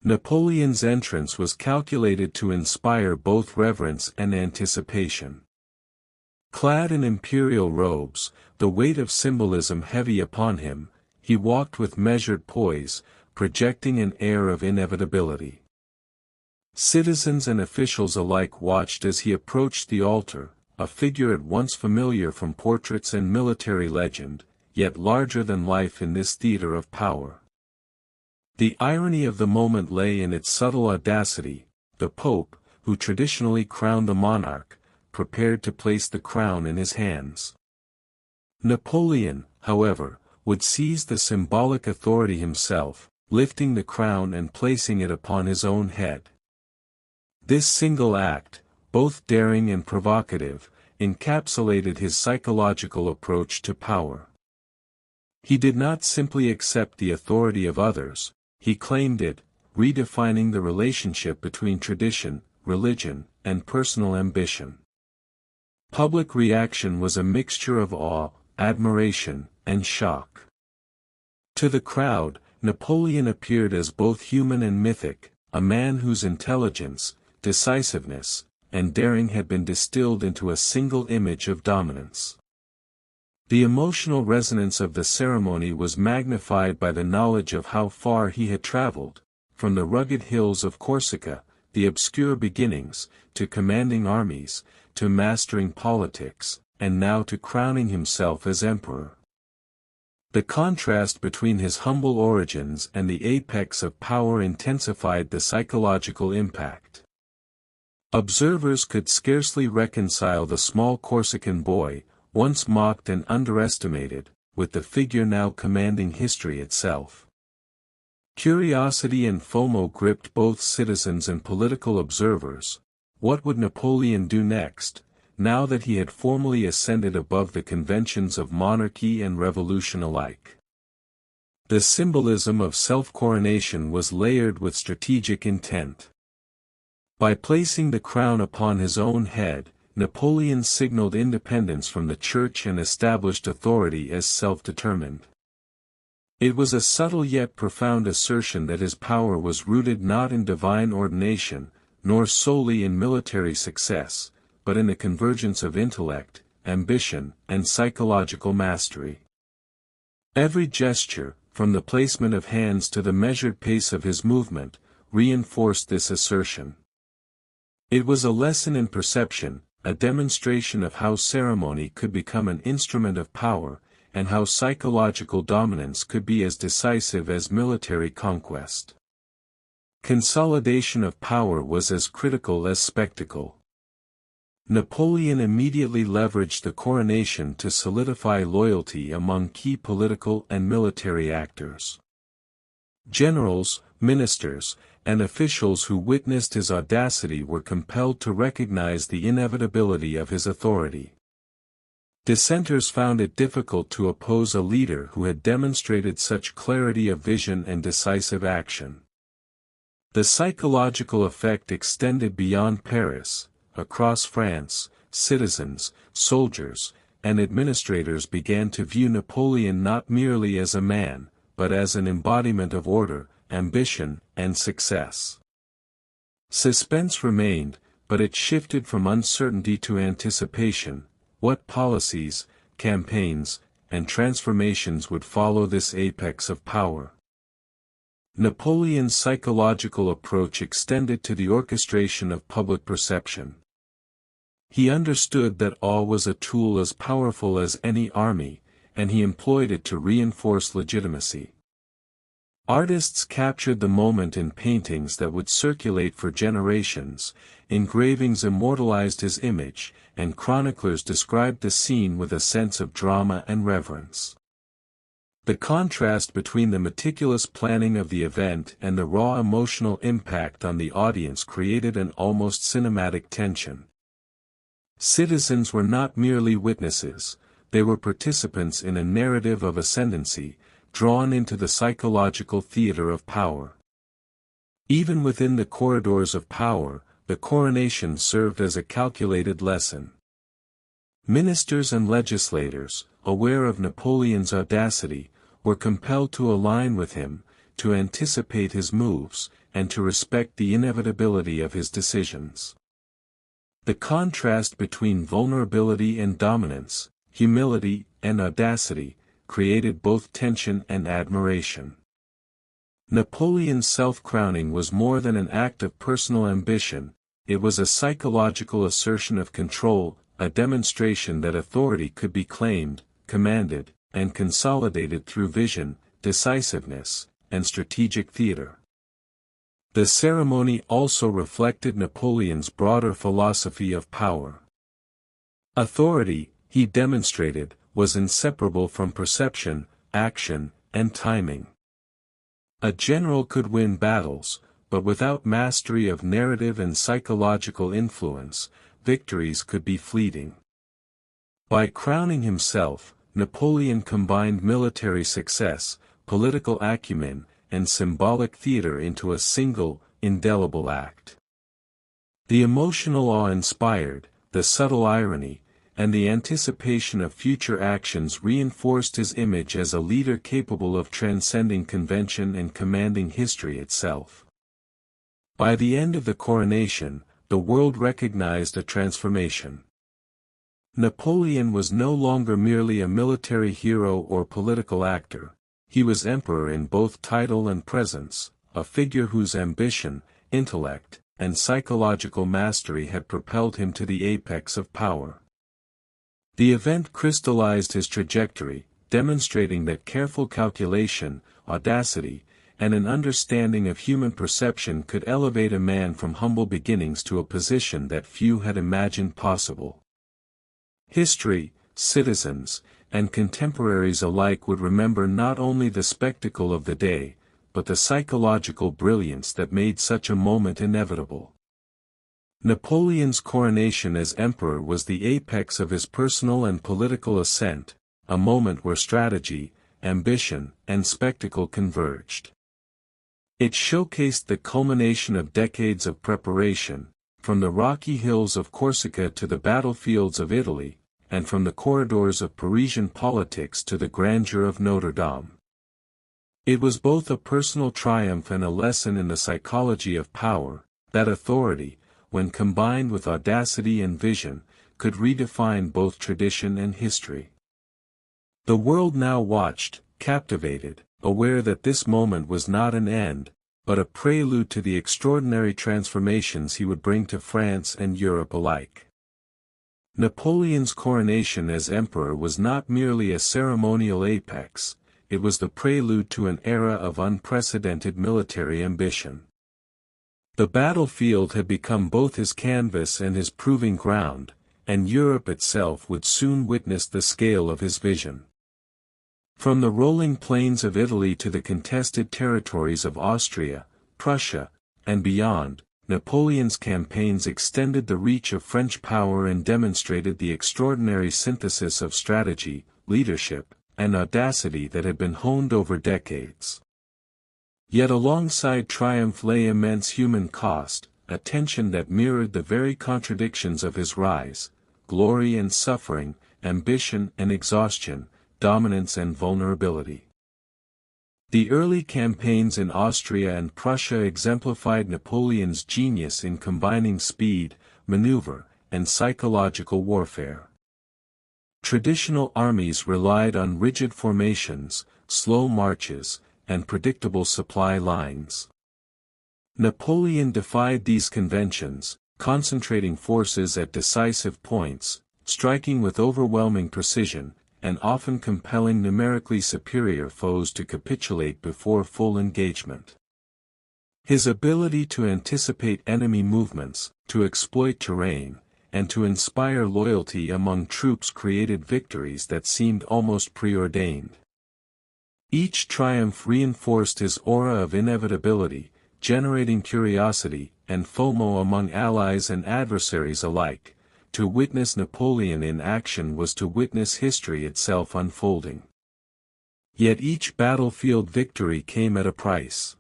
Napoleon's entrance was calculated to inspire both reverence and anticipation. Clad in imperial robes, the weight of symbolism heavy upon him, he walked with measured poise, projecting an air of inevitability. Citizens and officials alike watched as he approached the altar, a figure at once familiar from portraits and military legend, yet larger than life in this theater of power. The irony of the moment lay in its subtle audacity. The Pope, who traditionally crowned the monarch, prepared to place the crown in his hands. Napoleon, however, would seize the symbolic authority himself, lifting the crown and placing it upon his own head. This single act, both daring and provocative, encapsulated his psychological approach to power. He did not simply accept the authority of others, he claimed it, redefining the relationship between tradition, religion, and personal ambition. Public reaction was a mixture of awe, admiration, and shock. To the crowd, Napoleon appeared as both human and mythic, a man whose intelligence, decisiveness, and daring had been distilled into a single image of dominance. The emotional resonance of the ceremony was magnified by the knowledge of how far he had traveled, from the rugged hills of Corsica, the obscure beginnings, to commanding armies, to mastering politics, and now to crowning himself as emperor. The contrast between his humble origins and the apex of power intensified the psychological impact. Observers could scarcely reconcile the small Corsican boy, once mocked and underestimated, with the figure now commanding history itself. Curiosity and FOMO gripped both citizens and political observers. What would Napoleon do next, now that he had formally ascended above the conventions of monarchy and revolution alike? The symbolism of self-coronation was layered with strategic intent. By placing the crown upon his own head, Napoleon signaled independence from the church and established authority as self-determined. It was a subtle yet profound assertion that his power was rooted not in divine ordination, nor solely in military success, but in the convergence of intellect, ambition, and psychological mastery. Every gesture, from the placement of hands to the measured pace of his movement, reinforced this assertion. It was a lesson in perception, a demonstration of how ceremony could become an instrument of power, and how psychological dominance could be as decisive as military conquest. Consolidation of power was as critical as spectacle. Napoleon immediately leveraged the coronation to solidify loyalty among key political and military actors. Generals, ministers, and officials who witnessed his audacity were compelled to recognize the inevitability of his authority. Dissenters found it difficult to oppose a leader who had demonstrated such clarity of vision and decisive action. The psychological effect extended beyond Paris. Across France, citizens, soldiers, and administrators began to view Napoleon not merely as a man, but as an embodiment of order, ambition, and success. Suspense remained, but it shifted from uncertainty to anticipation. What policies, campaigns, and transformations would follow this apex of power? Napoleon's psychological approach extended to the orchestration of public perception. He understood that awe was a tool as powerful as any army, and he employed it to reinforce legitimacy. Artists captured the moment in paintings that would circulate for generations, engravings immortalized his image, and chroniclers described the scene with a sense of drama and reverence. The contrast between the meticulous planning of the event and the raw emotional impact on the audience created an almost cinematic tension. Citizens were not merely witnesses, they were participants in a narrative of ascendancy, drawn into the psychological theater of power. Even within the corridors of power, the coronation served as a calculated lesson. Ministers and legislators, aware of Napoleon's audacity, were compelled to align with him, to anticipate his moves, and to respect the inevitability of his decisions. The contrast between vulnerability and dominance, humility and audacity, created both tension and admiration. Napoleon's self-crowning was more than an act of personal ambition, it was a psychological assertion of control, a demonstration that authority could be claimed, commanded, and consolidated through vision, decisiveness, and strategic theater. The ceremony also reflected Napoleon's broader philosophy of power. Authority, he demonstrated, was inseparable from perception, action, and timing. A general could win battles, but without mastery of narrative and psychological influence, victories could be fleeting. By crowning himself, Napoleon combined military success, political acumen, and symbolic theater into a single, indelible act. The emotional awe inspired, the subtle irony, and the anticipation of future actions reinforced his image as a leader capable of transcending convention and commanding history itself. By the end of the coronation, the world recognized a transformation. Napoleon was no longer merely a military hero or political actor. He was emperor in both title and presence, a figure whose ambition, intellect, and psychological mastery had propelled him to the apex of power. The event crystallized his trajectory, demonstrating that careful calculation, audacity, and an understanding of human perception could elevate a man from humble beginnings to a position that few had imagined possible. History, citizens, and contemporaries alike would remember not only the spectacle of the day, but the psychological brilliance that made such a moment inevitable. Napoleon's coronation as emperor was the apex of his personal and political ascent, a moment where strategy, ambition, and spectacle converged. It showcased the culmination of decades of preparation, from the rocky hills of Corsica to the battlefields of Italy, and from the corridors of Parisian politics to the grandeur of Notre Dame. It was both a personal triumph and a lesson in the psychology of power, that authority, when combined with audacity and vision, could redefine both tradition and history. The world now watched, captivated, aware that this moment was not an end, but a prelude to the extraordinary transformations he would bring to France and Europe alike. Napoleon's coronation as emperor was not merely a ceremonial apex, it was the prelude to an era of unprecedented military ambition. The battlefield had become both his canvas and his proving ground, and Europe itself would soon witness the scale of his vision. From the rolling plains of Italy to the contested territories of Austria, Prussia, and beyond, Napoleon's campaigns extended the reach of French power and demonstrated the extraordinary synthesis of strategy, leadership, and audacity that had been honed over decades. Yet alongside triumph lay immense human cost, a tension that mirrored the very contradictions of his rise, glory and suffering, ambition and exhaustion, dominance and vulnerability. The early campaigns in Austria and Prussia exemplified Napoleon's genius in combining speed, maneuver, and psychological warfare. Traditional armies relied on rigid formations, slow marches, and predictable supply lines. Napoleon defied these conventions, concentrating forces at decisive points, striking with overwhelming precision, and often compelling numerically superior foes to capitulate before full engagement. His ability to anticipate enemy movements, to exploit terrain, and to inspire loyalty among troops created victories that seemed almost preordained. Each triumph reinforced his aura of inevitability, generating curiosity and FOMO among allies and adversaries alike. To witness Napoleon in action was to witness history itself unfolding. Yet each battlefield victory came at a price.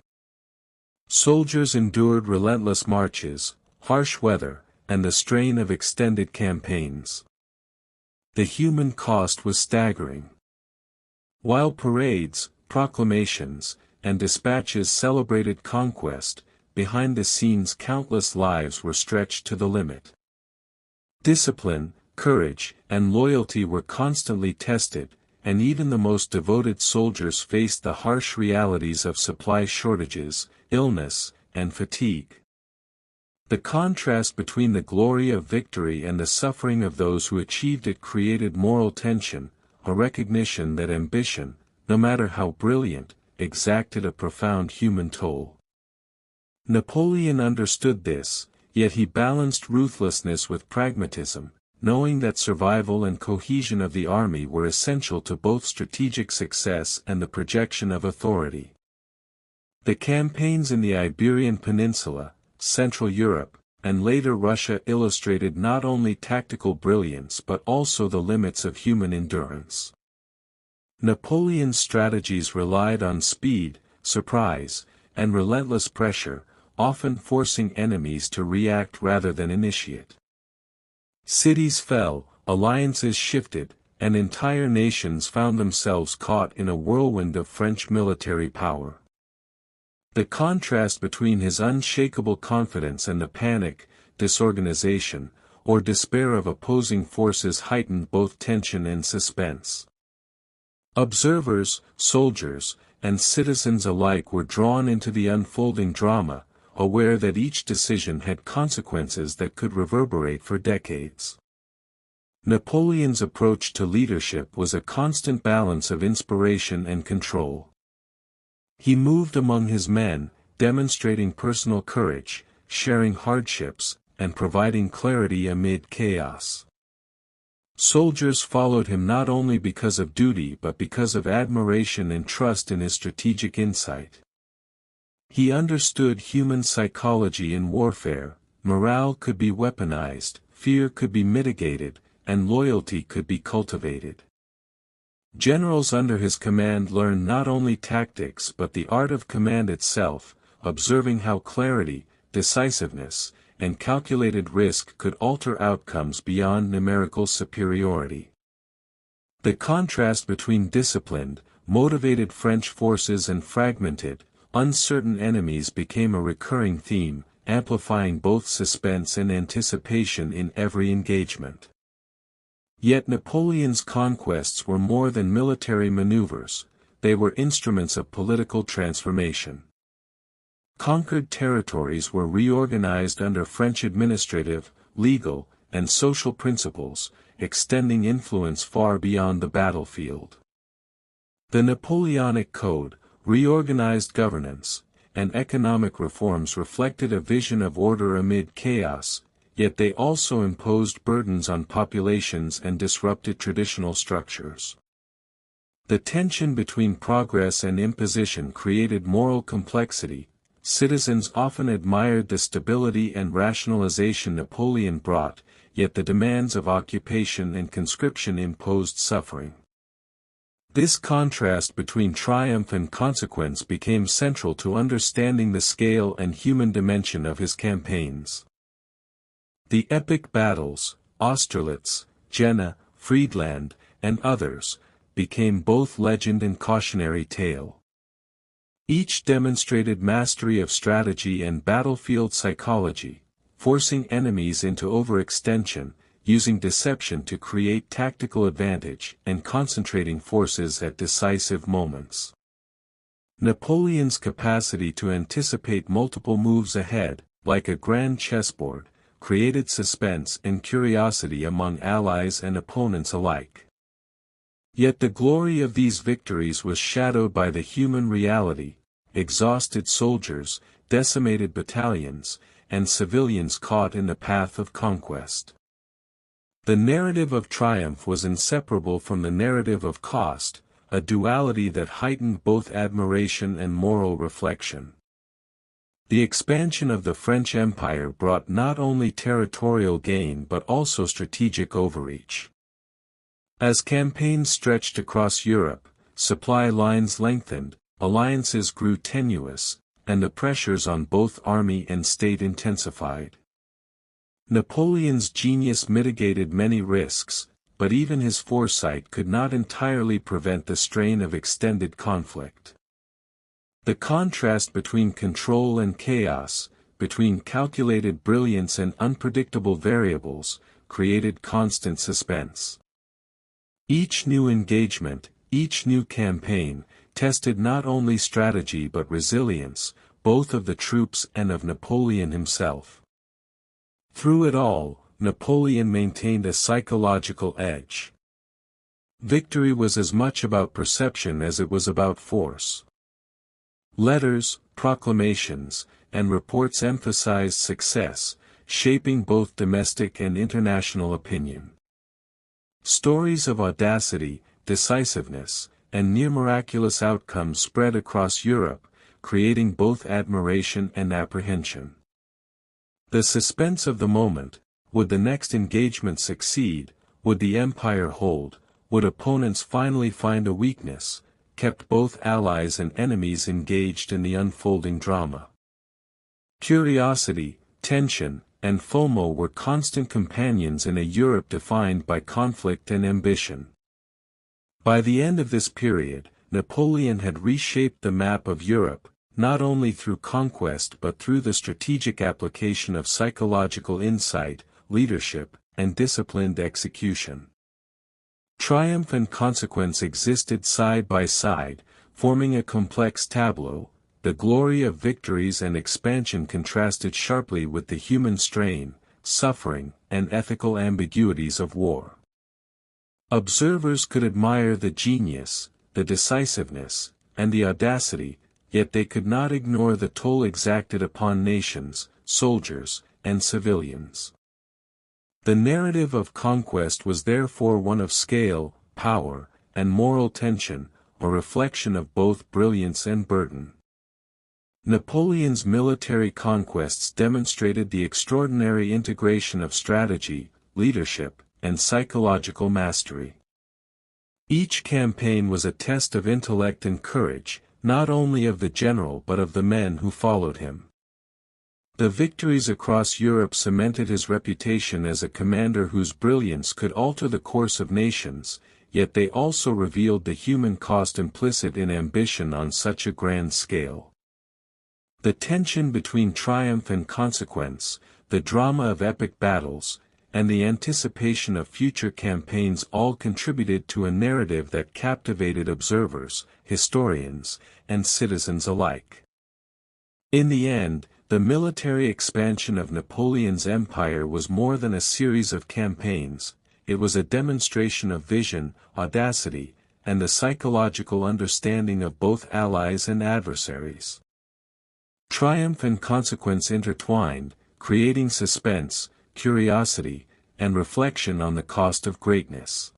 Soldiers endured relentless marches, harsh weather, and the strain of extended campaigns. The human cost was staggering. While parades, proclamations, and dispatches celebrated conquest, behind the scenes countless lives were stretched to the limit. Discipline, courage, and loyalty were constantly tested, and even the most devoted soldiers faced the harsh realities of supply shortages, illness, and fatigue. The contrast between the glory of victory and the suffering of those who achieved it created moral tension, a recognition that ambition, no matter how brilliant, exacted a profound human toll. Napoleon understood this, yet he balanced ruthlessness with pragmatism, knowing that survival and cohesion of the army were essential to both strategic success and the projection of authority. The campaigns in the Iberian Peninsula, Central Europe, and later Russia illustrated not only tactical brilliance but also the limits of human endurance. Napoleon's strategies relied on speed, surprise, and relentless pressure, often forcing enemies to react rather than initiate. Cities fell, alliances shifted, and entire nations found themselves caught in a whirlwind of French military power. The contrast between his unshakable confidence and the panic, disorganization, or despair of opposing forces heightened both tension and suspense. Observers, soldiers, and citizens alike were drawn into the unfolding drama, aware that each decision had consequences that could reverberate for decades. Napoleon's approach to leadership was a constant balance of inspiration and control. He moved among his men, demonstrating personal courage, sharing hardships, and providing clarity amid chaos. Soldiers followed him not only because of duty but because of admiration and trust in his strategic insight. He understood human psychology in warfare. Morale could be weaponized, fear could be mitigated, and loyalty could be cultivated. Generals under his command learned not only tactics but the art of command itself, observing how clarity, decisiveness, and calculated risk could alter outcomes beyond numerical superiority. The contrast between disciplined, motivated French forces and fragmented, uncertain enemies became a recurring theme, amplifying both suspense and anticipation in every engagement. Yet Napoleon's conquests were more than military maneuvers, they were instruments of political transformation. Conquered territories were reorganized under French administrative, legal, and social principles, extending influence far beyond the battlefield. The Napoleonic Code, reorganized governance, and economic reforms reflected a vision of order amid chaos, yet they also imposed burdens on populations and disrupted traditional structures. The tension between progress and imposition created moral complexity. Citizens often admired the stability and rationalization Napoleon brought, yet the demands of occupation and conscription imposed suffering. This contrast between triumph and consequence became central to understanding the scale and human dimension of his campaigns. The epic battles, Austerlitz, Jena, Friedland, and others, became both legend and cautionary tale. Each demonstrated mastery of strategy and battlefield psychology, forcing enemies into overextension, using deception to create tactical advantage, and concentrating forces at decisive moments. Napoleon's capacity to anticipate multiple moves ahead, like a grand chessboard, created suspense and curiosity among allies and opponents alike. Yet the glory of these victories was shadowed by the human reality: exhausted soldiers, decimated battalions, and civilians caught in the path of conquest. The narrative of triumph was inseparable from the narrative of cost, a duality that heightened both admiration and moral reflection. The expansion of the French Empire brought not only territorial gain but also strategic overreach. As campaigns stretched across Europe, supply lines lengthened, alliances grew tenuous, and the pressures on both army and state intensified. Napoleon's genius mitigated many risks, but even his foresight could not entirely prevent the strain of extended conflict. The contrast between control and chaos, between calculated brilliance and unpredictable variables, created constant suspense. Each new engagement, each new campaign, tested not only strategy but resilience, both of the troops and of Napoleon himself. Through it all, Napoleon maintained a psychological edge. Victory was as much about perception as it was about force. Letters, proclamations, and reports emphasized success, shaping both domestic and international opinion. Stories of audacity, decisiveness, and near-miraculous outcomes spread across Europe, creating both admiration and apprehension. The suspense of the moment: would the next engagement succeed, would the empire hold, would opponents finally find a weakness, kept both allies and enemies engaged in the unfolding drama. Curiosity, tension, and FOMO were constant companions in a Europe defined by conflict and ambition. By the end of this period, Napoleon had reshaped the map of Europe, not only through conquest but through the strategic application of psychological insight, leadership, and disciplined execution. Triumph and consequence existed side by side, forming a complex tableau. The glory of victories and expansion contrasted sharply with the human strain, suffering, and ethical ambiguities of war. Observers could admire the genius, the decisiveness, and the audacity, yet they could not ignore the toll exacted upon nations, soldiers, and civilians. The narrative of conquest was therefore one of scale, power, and moral tension, a reflection of both brilliance and burden. Napoleon's military conquests demonstrated the extraordinary integration of strategy, leadership, and psychological mastery. Each campaign was a test of intellect and courage, not only of the general but of the men who followed him. The victories across Europe cemented his reputation as a commander whose brilliance could alter the course of nations, yet they also revealed the human cost implicit in ambition on such a grand scale. The tension between triumph and consequence, the drama of epic battles, and the anticipation of future campaigns all contributed to a narrative that captivated observers, historians, and citizens alike. In the end, the military expansion of Napoleon's empire was more than a series of campaigns. It was a demonstration of vision, audacity, and the psychological understanding of both allies and adversaries. Triumph and consequence intertwined, creating suspense, curiosity, and reflection on the cost of greatness.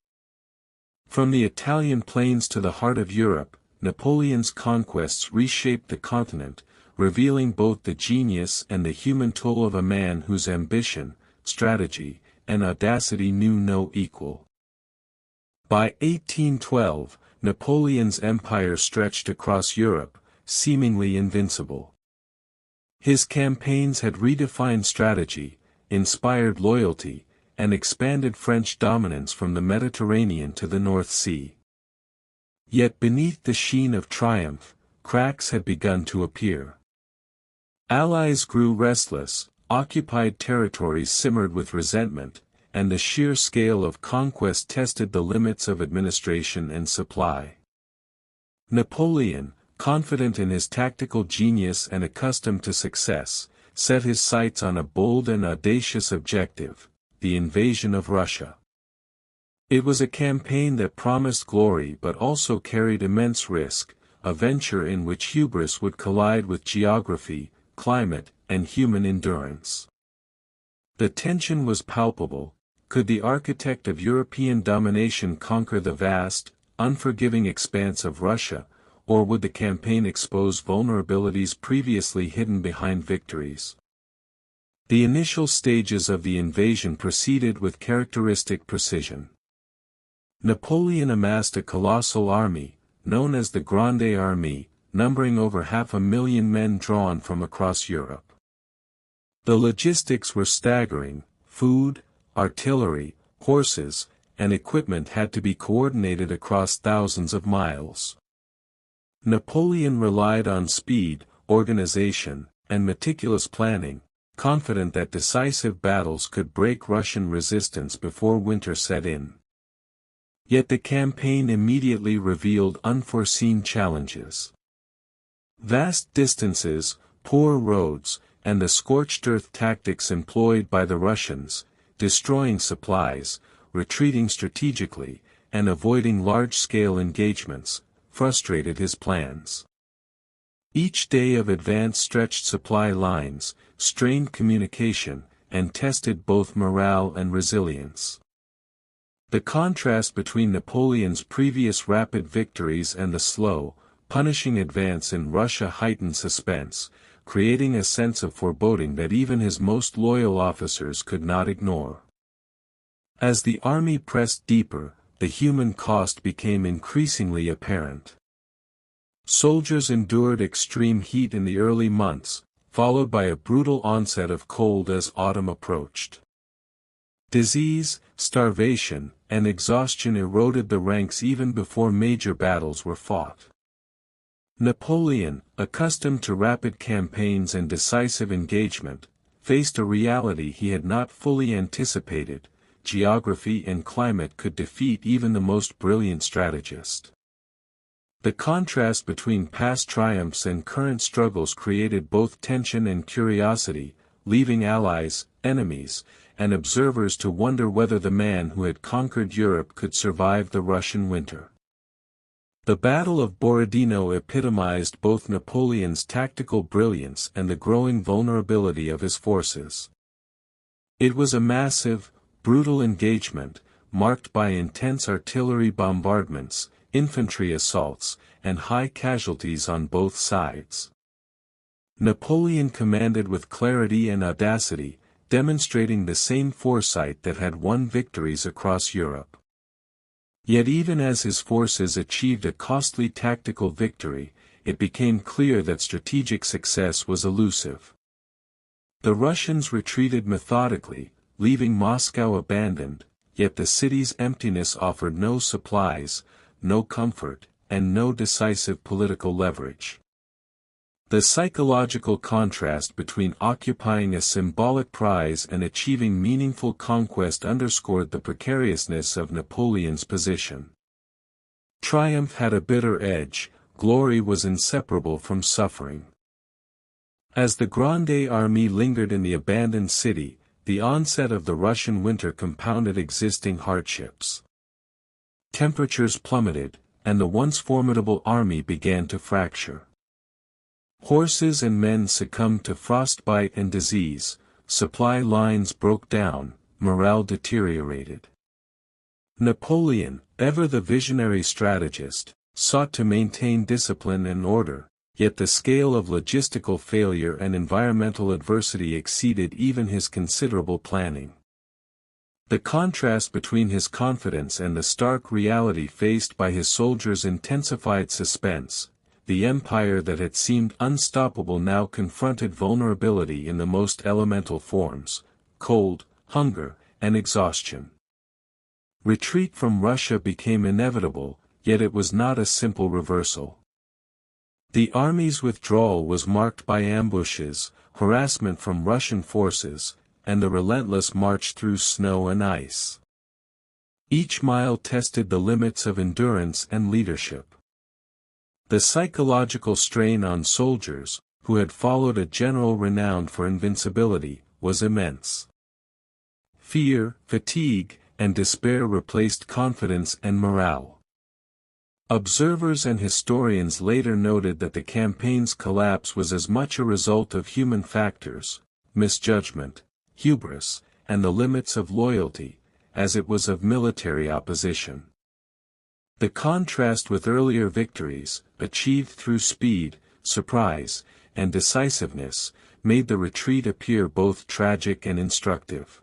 From the Italian plains to the heart of Europe, Napoleon's conquests reshaped the continent, revealing both the genius and the human toll of a man whose ambition, strategy, and audacity knew no equal. By 1812, Napoleon's empire stretched across Europe, seemingly invincible. His campaigns had redefined strategy, inspired loyalty, and expanded French dominance from the Mediterranean to the North Sea. Yet beneath the sheen of triumph, cracks had begun to appear. Allies grew restless, occupied territories simmered with resentment, and the sheer scale of conquest tested the limits of administration and supply. Napoleon, confident in his tactical genius and accustomed to success, set his sights on a bold and audacious objective: the invasion of Russia. It was a campaign that promised glory but also carried immense risk, a venture in which hubris would collide with geography, climate, and human endurance. The tension was palpable. Could the architect of European domination conquer the vast, unforgiving expanse of Russia, or would the campaign expose vulnerabilities previously hidden behind victories? The initial stages of the invasion proceeded with characteristic precision. Napoleon amassed a colossal army, known as the Grande Armée, numbering over 500,000 men drawn from across Europe. The logistics were staggering: food, artillery, horses, and equipment had to be coordinated across thousands of miles. Napoleon relied on speed, organization, and meticulous planning, confident that decisive battles could break Russian resistance before winter set in. Yet the campaign immediately revealed unforeseen challenges. Vast distances, poor roads, and the scorched earth tactics employed by the Russians, destroying supplies, retreating strategically, and avoiding large-scale engagements, frustrated his plans. Each day of advance stretched supply lines, strained communication, and tested both morale and resilience. The contrast between Napoleon's previous rapid victories and the slow, punishing advance in Russia heightened suspense, creating a sense of foreboding that even his most loyal officers could not ignore. As the army pressed deeper, the human cost became increasingly apparent. Soldiers endured extreme heat in the early months, followed by a brutal onset of cold as autumn approached. Disease, starvation, and exhaustion eroded the ranks even before major battles were fought. Napoleon, accustomed to rapid campaigns and decisive engagement, faced a reality he had not fully anticipated: geography and climate could defeat even the most brilliant strategist. The contrast between past triumphs and current struggles created both tension and curiosity, leaving allies, enemies, and observers to wonder whether the man who had conquered Europe could survive the Russian winter. The Battle of Borodino epitomized both Napoleon's tactical brilliance and the growing vulnerability of his forces. It was a massive, brutal engagement, marked by intense artillery bombardments, infantry assaults, and high casualties on both sides. Napoleon commanded with clarity and audacity, demonstrating the same foresight that had won victories across Europe. Yet even as his forces achieved a costly tactical victory, it became clear that strategic success was elusive. The Russians retreated methodically, leaving Moscow abandoned, yet the city's emptiness offered no supplies, no comfort, and no decisive political leverage. The psychological contrast between occupying a symbolic prize and achieving meaningful conquest underscored the precariousness of Napoleon's position. Triumph had a bitter edge, glory was inseparable from suffering. As the Grande Armée lingered in the abandoned city, the onset of the Russian winter compounded existing hardships. Temperatures plummeted, and the once formidable army began to fracture. Horses and men succumbed to frostbite and disease, supply lines broke down, morale deteriorated. Napoleon, ever the visionary strategist, sought to maintain discipline and order, yet the scale of logistical failure and environmental adversity exceeded even his considerable planning. The contrast between his confidence and the stark reality faced by his soldiers intensified suspense. The empire that had seemed unstoppable now confronted vulnerability in the most elemental forms: cold, hunger, and exhaustion. Retreat from Russia became inevitable, yet it was not a simple reversal. The army's withdrawal was marked by ambushes, harassment from Russian forces, and the relentless march through snow and ice. Each mile tested the limits of endurance and leadership. The psychological strain on soldiers, who had followed a general renowned for invincibility, was immense. Fear, fatigue, and despair replaced confidence and morale. Observers and historians later noted that the campaign's collapse was as much a result of human factors, misjudgment, hubris, and the limits of loyalty, as it was of military opposition. The contrast with earlier victories, achieved through speed, surprise, and decisiveness, made the retreat appear both tragic and instructive.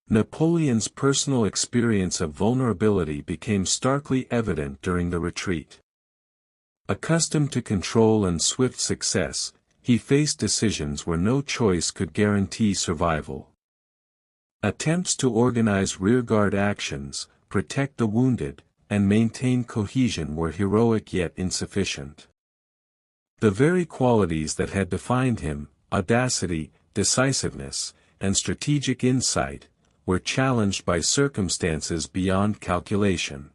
Napoleon's personal experience of vulnerability became starkly evident during the retreat. Accustomed to control and swift success, he faced decisions where no choice could guarantee survival. Attempts to organize rearguard actions, protect the wounded, and maintain cohesion were heroic yet insufficient. The very qualities that had defined him, audacity, decisiveness, and strategic insight, were challenged by circumstances beyond calculation.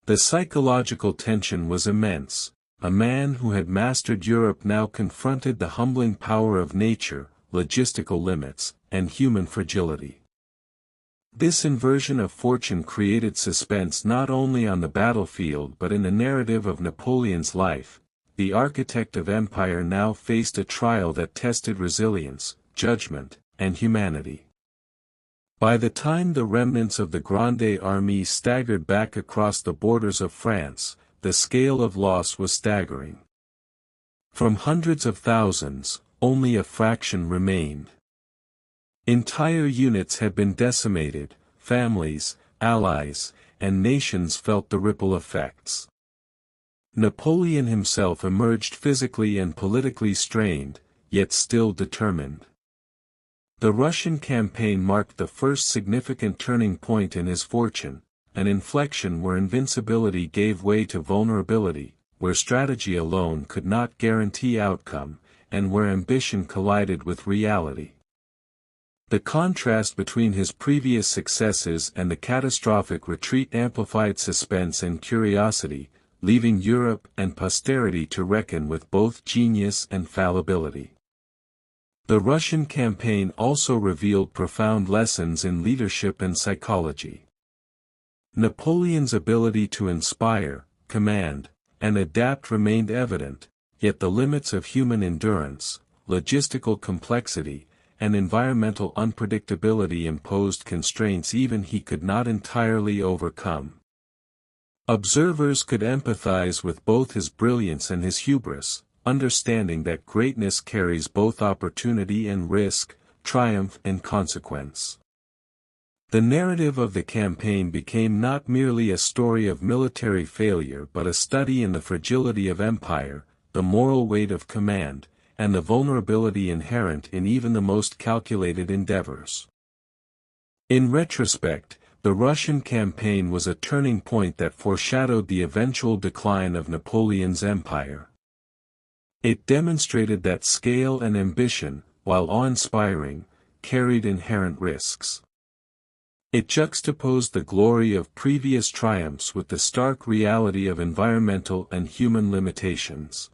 The psychological tension was immense. A man who had mastered Europe now confronted the humbling power of nature, logistical limits, and human fragility. This inversion of fortune created suspense not only on the battlefield but in the narrative of Napoleon's life. The architect of empire now faced a trial that tested resilience, judgment, and humanity. By the time the remnants of the Grande Armée staggered back across the borders of France, the scale of loss was staggering. From hundreds of thousands, only a fraction remained. Entire units had been decimated, families, allies, and nations felt the ripple effects. Napoleon himself emerged physically and politically strained, yet still determined. The Russian campaign marked the first significant turning point in his fortune, an inflection where invincibility gave way to vulnerability, where strategy alone could not guarantee outcome, and where ambition collided with reality. The contrast between his previous successes and the catastrophic retreat amplified suspense and curiosity, leaving Europe and posterity to reckon with both genius and fallibility. The Russian campaign also revealed profound lessons in leadership and psychology. Napoleon's ability to inspire, command, and adapt remained evident, yet the limits of human endurance, logistical complexity, and environmental unpredictability imposed constraints even he could not entirely overcome. Observers could empathize with both his brilliance and his hubris, understanding that greatness carries both opportunity and risk, triumph and consequence. The narrative of the campaign became not merely a story of military failure but a study in the fragility of empire, the moral weight of command, and the vulnerability inherent in even the most calculated endeavors. In retrospect, the Russian campaign was a turning point that foreshadowed the eventual decline of Napoleon's empire. It demonstrated that scale and ambition, while awe-inspiring, carried inherent risks. It juxtaposed the glory of previous triumphs with the stark reality of environmental and human limitations.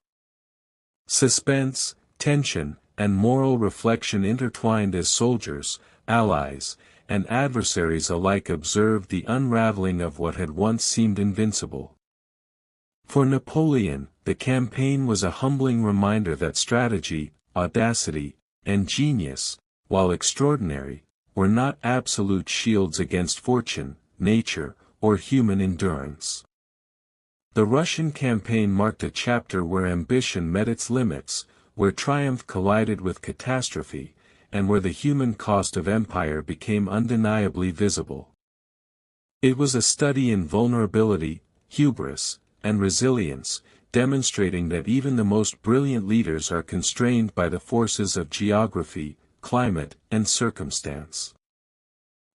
Suspense, tension, and moral reflection intertwined as soldiers, allies, and adversaries alike observed the unraveling of what had once seemed invincible. For Napoleon, the campaign was a humbling reminder that strategy, audacity, and genius, while extraordinary, were not absolute shields against fortune, nature, or human endurance. The Russian campaign marked a chapter where ambition met its limits, where triumph collided with catastrophe, and where the human cost of empire became undeniably visible. It was a study in vulnerability, hubris, and resilience, demonstrating that even the most brilliant leaders are constrained by the forces of geography, climate, and circumstance.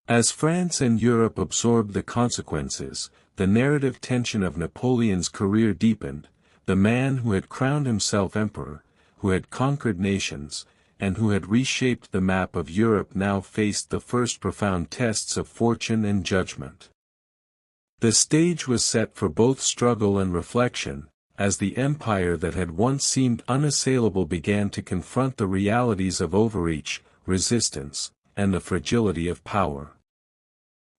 As France and Europe absorbed the consequences, the narrative tension of Napoleon's career deepened. The man who had crowned himself emperor, who had conquered nations, and who had reshaped the map of Europe now faced the first profound tests of fortune and judgment. The stage was set for both struggle and reflection, as the empire that had once seemed unassailable began to confront the realities of overreach, resistance, and the fragility of power.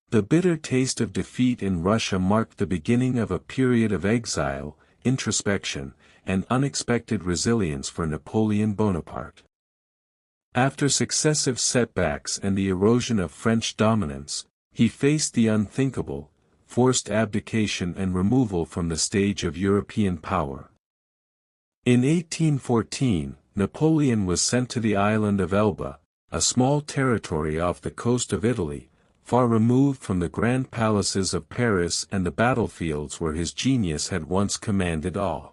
The bitter taste of defeat in Russia marked the beginning of a period of exile, introspection, and unexpected resilience for Napoleon Bonaparte. After successive setbacks and the erosion of French dominance, he faced the unthinkable, forced abdication and removal from the stage of European power. In 1814, Napoleon was sent to the island of Elba, a small territory off the coast of Italy, far removed from the grand palaces of Paris and the battlefields where his genius had once commanded awe.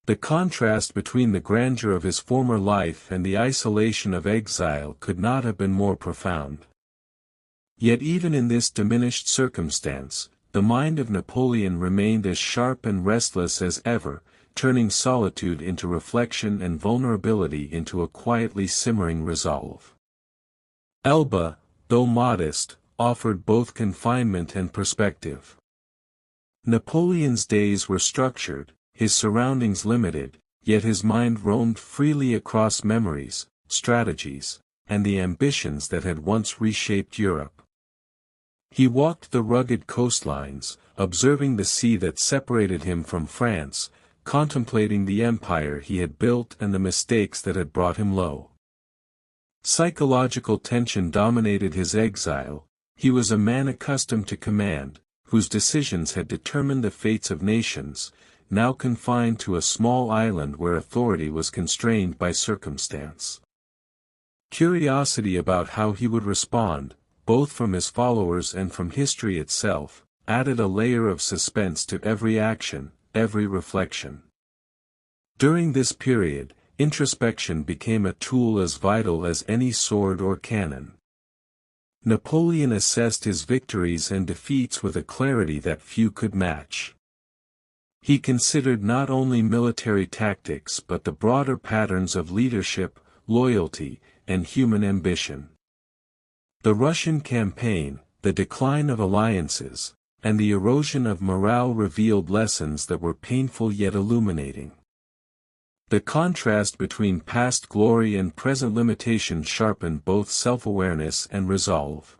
The contrast between the grandeur of his former life and the isolation of exile could not have been more profound. Yet even in this diminished circumstance, the mind of Napoleon remained as sharp and restless as ever, turning solitude into reflection and vulnerability into a quietly simmering resolve. Elba, though modest, offered both confinement and perspective. Napoleon's days were structured, his surroundings limited, yet his mind roamed freely across memories, strategies, and the ambitions that had once reshaped Europe. He walked the rugged coastlines, observing the sea that separated him from France, contemplating the empire he had built and the mistakes that had brought him low. Psychological tension dominated his exile. He was a man accustomed to command, whose decisions had determined the fates of nations, now confined to a small island where authority was constrained by circumstance. Curiosity about how he would respond, both from his followers and from history itself, added a layer of suspense to every action, every reflection. During this period, introspection became a tool as vital as any sword or cannon. Napoleon assessed his victories and defeats with a clarity that few could match. He considered not only military tactics but the broader patterns of leadership, loyalty, and human ambition. The Russian campaign, the decline of alliances, and the erosion of morale revealed lessons that were painful yet illuminating. The contrast between past glory and present limitation sharpened both self-awareness and resolve.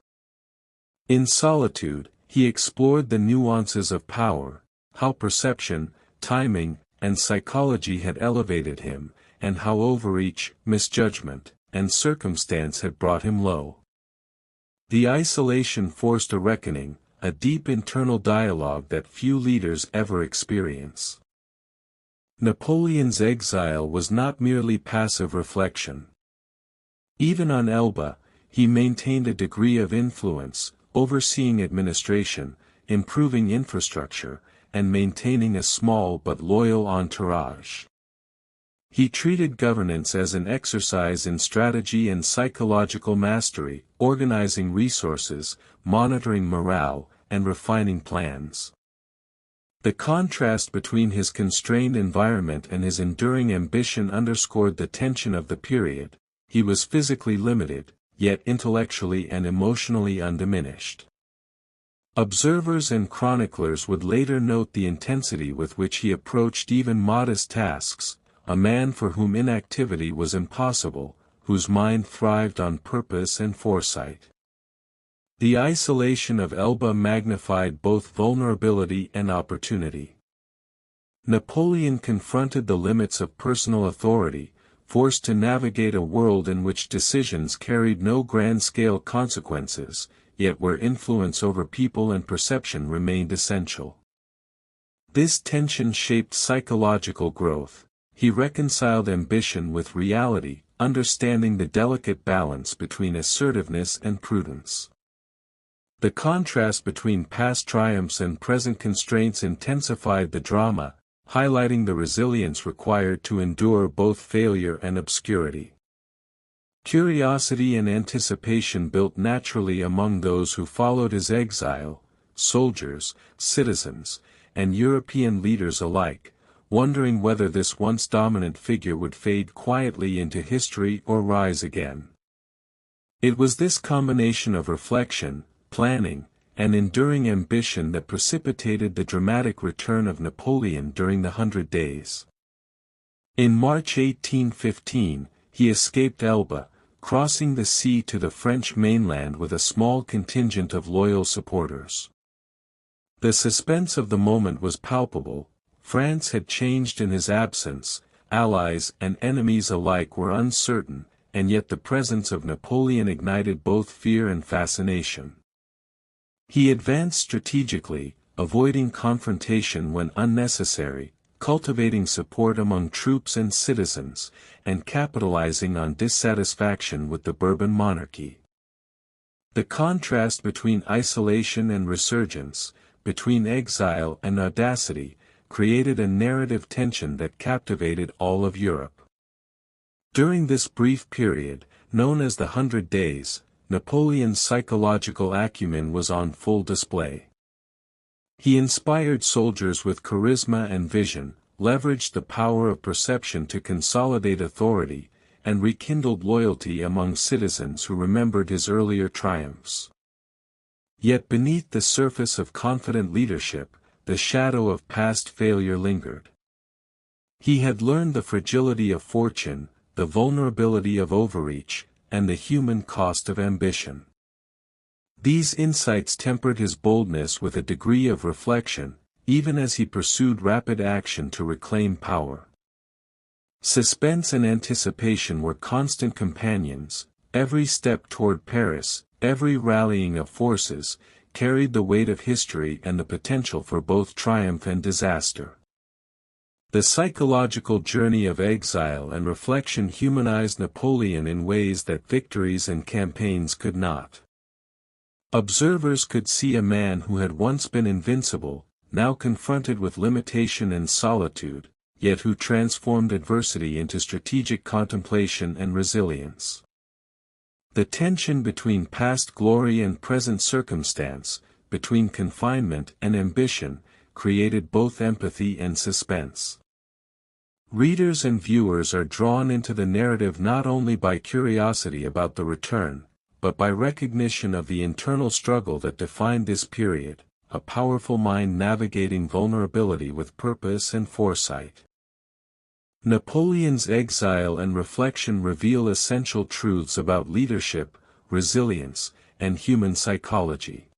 In solitude, he explored the nuances of power, how perception, timing, and psychology had elevated him, and how overreach, misjudgment, and circumstance had brought him low. The isolation forced a reckoning, a deep internal dialogue that few leaders ever experience. Napoleon's exile was not merely passive reflection. Even on Elba, he maintained a degree of influence, overseeing administration, improving infrastructure, and maintaining a small but loyal entourage. He treated governance as an exercise in strategy and psychological mastery, organizing resources, monitoring morale, and refining plans. The contrast between his constrained environment and his enduring ambition underscored the tension of the period. He was physically limited, yet intellectually and emotionally undiminished. Observers and chroniclers would later note the intensity with which he approached even modest tasks, a man for whom inactivity was impossible, whose mind thrived on purpose and foresight. The isolation of Elba magnified both vulnerability and opportunity. Napoleon confronted the limits of personal authority, forced to navigate a world in which decisions carried no grand-scale consequences, yet where influence over people and perception remained essential. This tension shaped psychological growth. He reconciled ambition with reality, understanding the delicate balance between assertiveness and prudence. The contrast between past triumphs and present constraints intensified the drama, highlighting the resilience required to endure both failure and obscurity. Curiosity and anticipation built naturally among those who followed his exile, soldiers, citizens, and European leaders alike, wondering whether this once dominant figure would fade quietly into history or rise again. It was this combination of reflection, planning, and enduring ambition that precipitated the dramatic return of Napoleon during the 100 Days. In March 1815, he escaped Elba, crossing the sea to the French mainland with a small contingent of loyal supporters. The suspense of the moment was palpable. France had changed in his absence, allies and enemies alike were uncertain, and yet the presence of Napoleon ignited both fear and fascination. He advanced strategically, avoiding confrontation when unnecessary, cultivating support among troops and citizens, and capitalizing on dissatisfaction with the Bourbon monarchy. The contrast between isolation and resurgence, between exile and audacity, created a narrative tension that captivated all of Europe. During this brief period, known as the 100 Days, Napoleon's psychological acumen was on full display. He inspired soldiers with charisma and vision, leveraged the power of perception to consolidate authority, and rekindled loyalty among citizens who remembered his earlier triumphs. Yet beneath the surface of confident leadership, the shadow of past failure lingered. He had learned the fragility of fortune, the vulnerability of overreach, and the human cost of ambition. These insights tempered his boldness with a degree of reflection, even as he pursued rapid action to reclaim power. Suspense and anticipation were constant companions. Every step toward Paris, every rallying of forces, carried the weight of history and the potential for both triumph and disaster. The psychological journey of exile and reflection humanized Napoleon in ways that victories and campaigns could not. Observers could see a man who had once been invincible, now confronted with limitation and solitude, yet who transformed adversity into strategic contemplation and resilience. The tension between past glory and present circumstance, between confinement and ambition, created both empathy and suspense. Readers and viewers are drawn into the narrative not only by curiosity about the return, but by recognition of the internal struggle that defined this period, a powerful mind navigating vulnerability with purpose and foresight. Napoleon's exile and reflection reveal essential truths about leadership, resilience, and human psychology.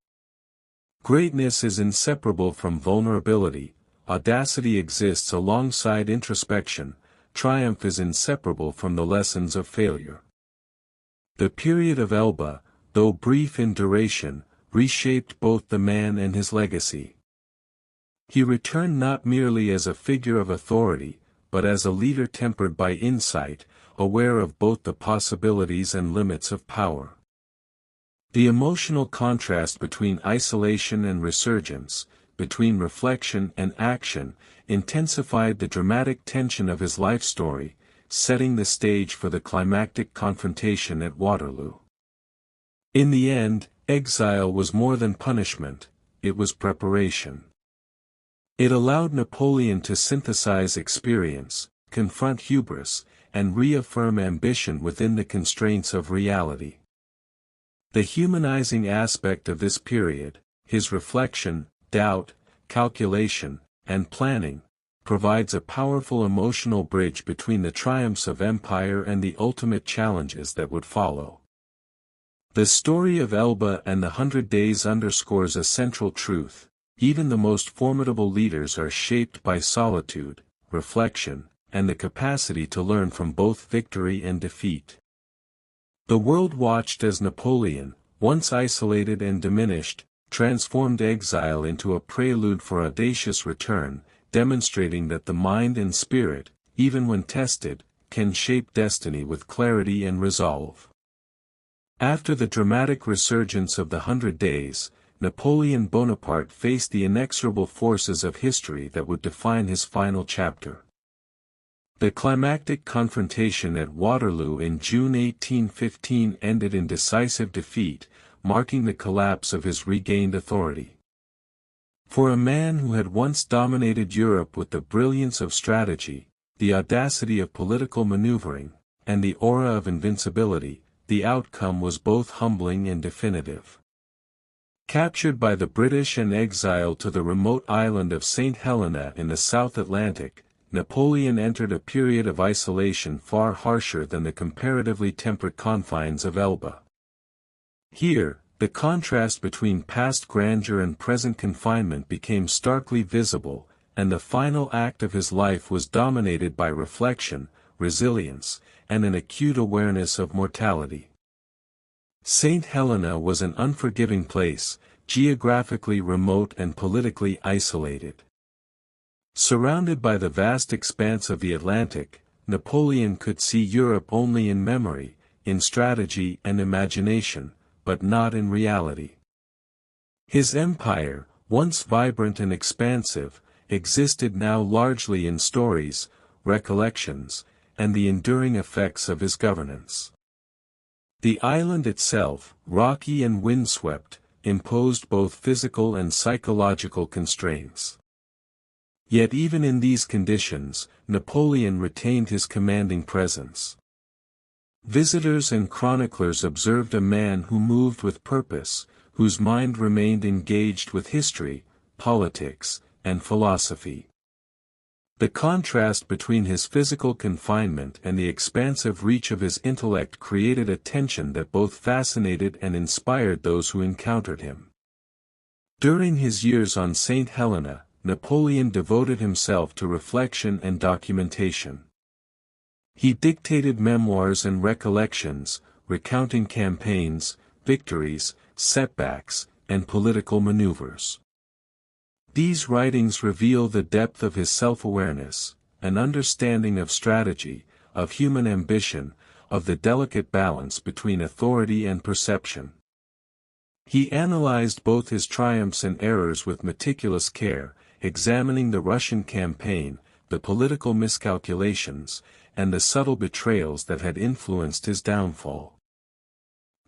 Greatness is inseparable from vulnerability, audacity exists alongside introspection, triumph is inseparable from the lessons of failure. The period of Elba, though brief in duration, reshaped both the man and his legacy. He returned not merely as a figure of authority, but as a leader tempered by insight, aware of both the possibilities and limits of power. The emotional contrast between isolation and resurgence, between reflection and action, intensified the dramatic tension of his life story, setting the stage for the climactic confrontation at Waterloo. In the end, exile was more than punishment, it was preparation. It allowed Napoleon to synthesize experience, confront hubris, and reaffirm ambition within the constraints of reality. The humanizing aspect of this period, his reflection, doubt, calculation, and planning, provides a powerful emotional bridge between the triumphs of empire and the ultimate challenges that would follow. The story of Elba and the 100 Days underscores a central truth: even the most formidable leaders are shaped by solitude, reflection, and the capacity to learn from both victory and defeat. The world watched as Napoleon, once isolated and diminished, transformed exile into a prelude for audacious return, demonstrating that the mind and spirit, even when tested, can shape destiny with clarity and resolve. After the dramatic resurgence of the 100 Days, Napoleon Bonaparte faced the inexorable forces of history that would define his final chapter. The climactic confrontation at Waterloo in June 1815 ended in decisive defeat, marking the collapse of his regained authority. For a man who had once dominated Europe with the brilliance of strategy, the audacity of political maneuvering, and the aura of invincibility, the outcome was both humbling and definitive. Captured by the British and exiled to the remote island of St. Helena in the South Atlantic, Napoleon entered a period of isolation far harsher than the comparatively temperate confines of Elba. Here, the contrast between past grandeur and present confinement became starkly visible, and the final act of his life was dominated by reflection, resilience, and an acute awareness of mortality. St. Helena was an unforgiving place, geographically remote and politically isolated. Surrounded by the vast expanse of the Atlantic, Napoleon could see Europe only in memory, in strategy and imagination, but not in reality. His empire, once vibrant and expansive, existed now largely in stories, recollections, and the enduring effects of his governance. The island itself, rocky and windswept, imposed both physical and psychological constraints. Yet even in these conditions, Napoleon retained his commanding presence. Visitors and chroniclers observed a man who moved with purpose, whose mind remained engaged with history, politics, and philosophy. The contrast between his physical confinement and the expansive reach of his intellect created a tension that both fascinated and inspired those who encountered him. During his years on St. Helena, Napoleon devoted himself to reflection and documentation. He dictated memoirs and recollections, recounting campaigns, victories, setbacks, and political maneuvers. These writings reveal the depth of his self-awareness, an understanding of strategy, of human ambition, of the delicate balance between authority and perception. He analyzed both his triumphs and errors with meticulous care, examining the Russian campaign, the political miscalculations, and the subtle betrayals that had influenced his downfall.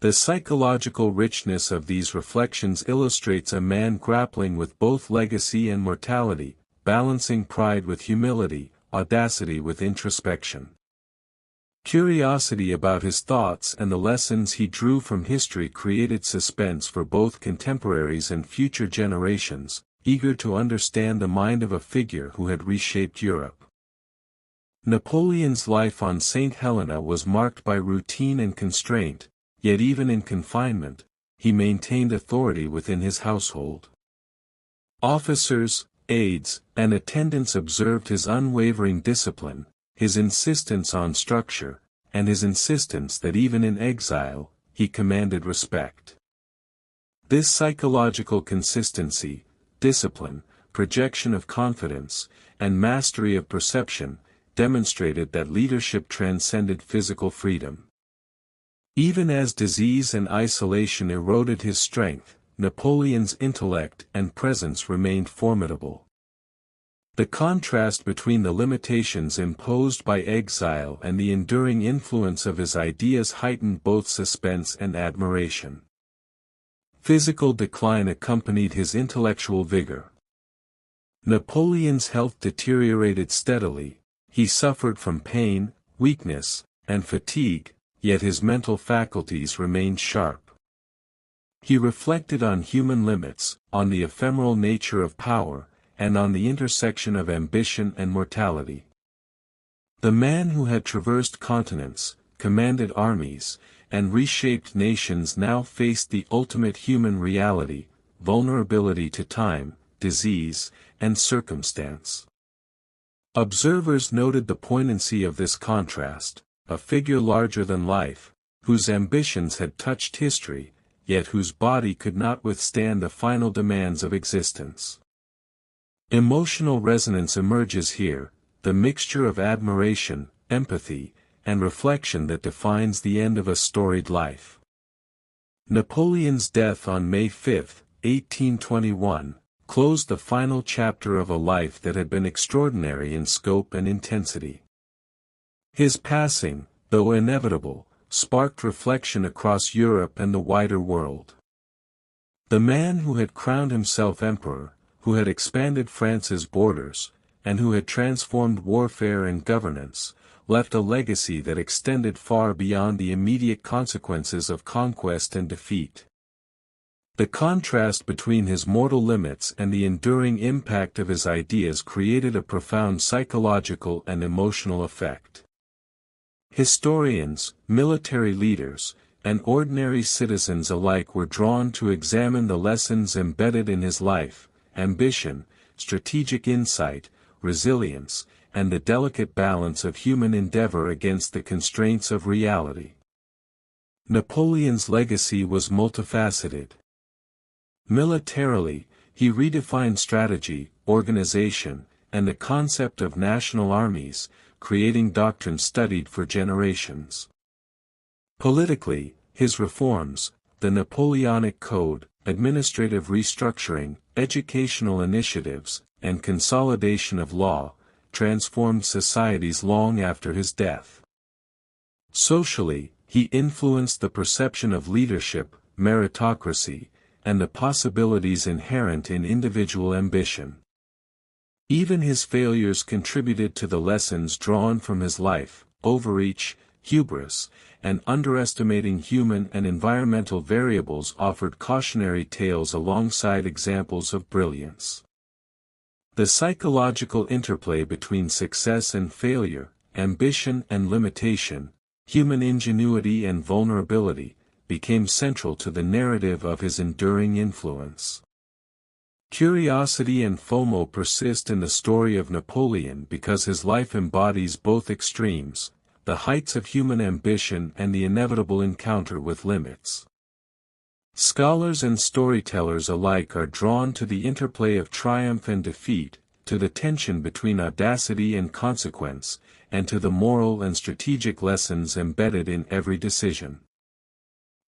The psychological richness of these reflections illustrates a man grappling with both legacy and mortality, balancing pride with humility, audacity with introspection. Curiosity about his thoughts and the lessons he drew from history created suspense for both contemporaries and future generations, eager to understand the mind of a figure who had reshaped Europe. Napoleon's life on St. Helena was marked by routine and constraint, yet even in confinement, he maintained authority within his household. Officers, aides, and attendants observed his unwavering discipline, his insistence on structure, and his insistence that even in exile, he commanded respect. This psychological consistency, discipline, projection of confidence, and mastery of perception, demonstrated that leadership transcended physical freedom. Even as disease and isolation eroded his strength, Napoleon's intellect and presence remained formidable. The contrast between the limitations imposed by exile and the enduring influence of his ideas heightened both suspense and admiration. Physical decline accompanied his intellectual vigor. Napoleon's health deteriorated steadily, he suffered from pain, weakness, and fatigue, yet his mental faculties remained sharp. He reflected on human limits, on the ephemeral nature of power, and on the intersection of ambition and mortality. The man who had traversed continents, commanded armies, and reshaped nations now faced the ultimate human reality, vulnerability to time, disease, and circumstance. Observers noted the poignancy of this contrast, a figure larger than life, whose ambitions had touched history, yet whose body could not withstand the final demands of existence. Emotional resonance emerges here, the mixture of admiration, empathy, and reflection that defines the end of a storied life. Napoleon's death on May 5, 1821, closed the final chapter of a life that had been extraordinary in scope and intensity. His passing, though inevitable, sparked reflection across Europe and the wider world. The man who had crowned himself emperor, who had expanded France's borders, and who had transformed warfare and governance, left a legacy that extended far beyond the immediate consequences of conquest and defeat. The contrast between his mortal limits and the enduring impact of his ideas created a profound psychological and emotional effect. Historians, military leaders, and ordinary citizens alike were drawn to examine the lessons embedded in his life: ambition, strategic insight, resilience, and the delicate balance of human endeavor against the constraints of reality. Napoleon's legacy was multifaceted. Militarily, he redefined strategy, organization, and the concept of national armies, creating doctrine studied for generations. Politically, his reforms, the Napoleonic Code, administrative restructuring, educational initiatives, and consolidation of law, transformed societies long after his death. Socially, he influenced the perception of leadership, meritocracy, and the possibilities inherent in individual ambition. Even his failures contributed to the lessons drawn from his life: overreach, hubris, and underestimating human and environmental variables offered cautionary tales alongside examples of brilliance. The psychological interplay between success and failure, ambition and limitation, human ingenuity and vulnerability, became central to the narrative of his enduring influence. Curiosity and FOMO persist in the story of Napoleon because his life embodies both extremes: the heights of human ambition and the inevitable encounter with limits. Scholars and storytellers alike are drawn to the interplay of triumph and defeat, to the tension between audacity and consequence, and to the moral and strategic lessons embedded in every decision.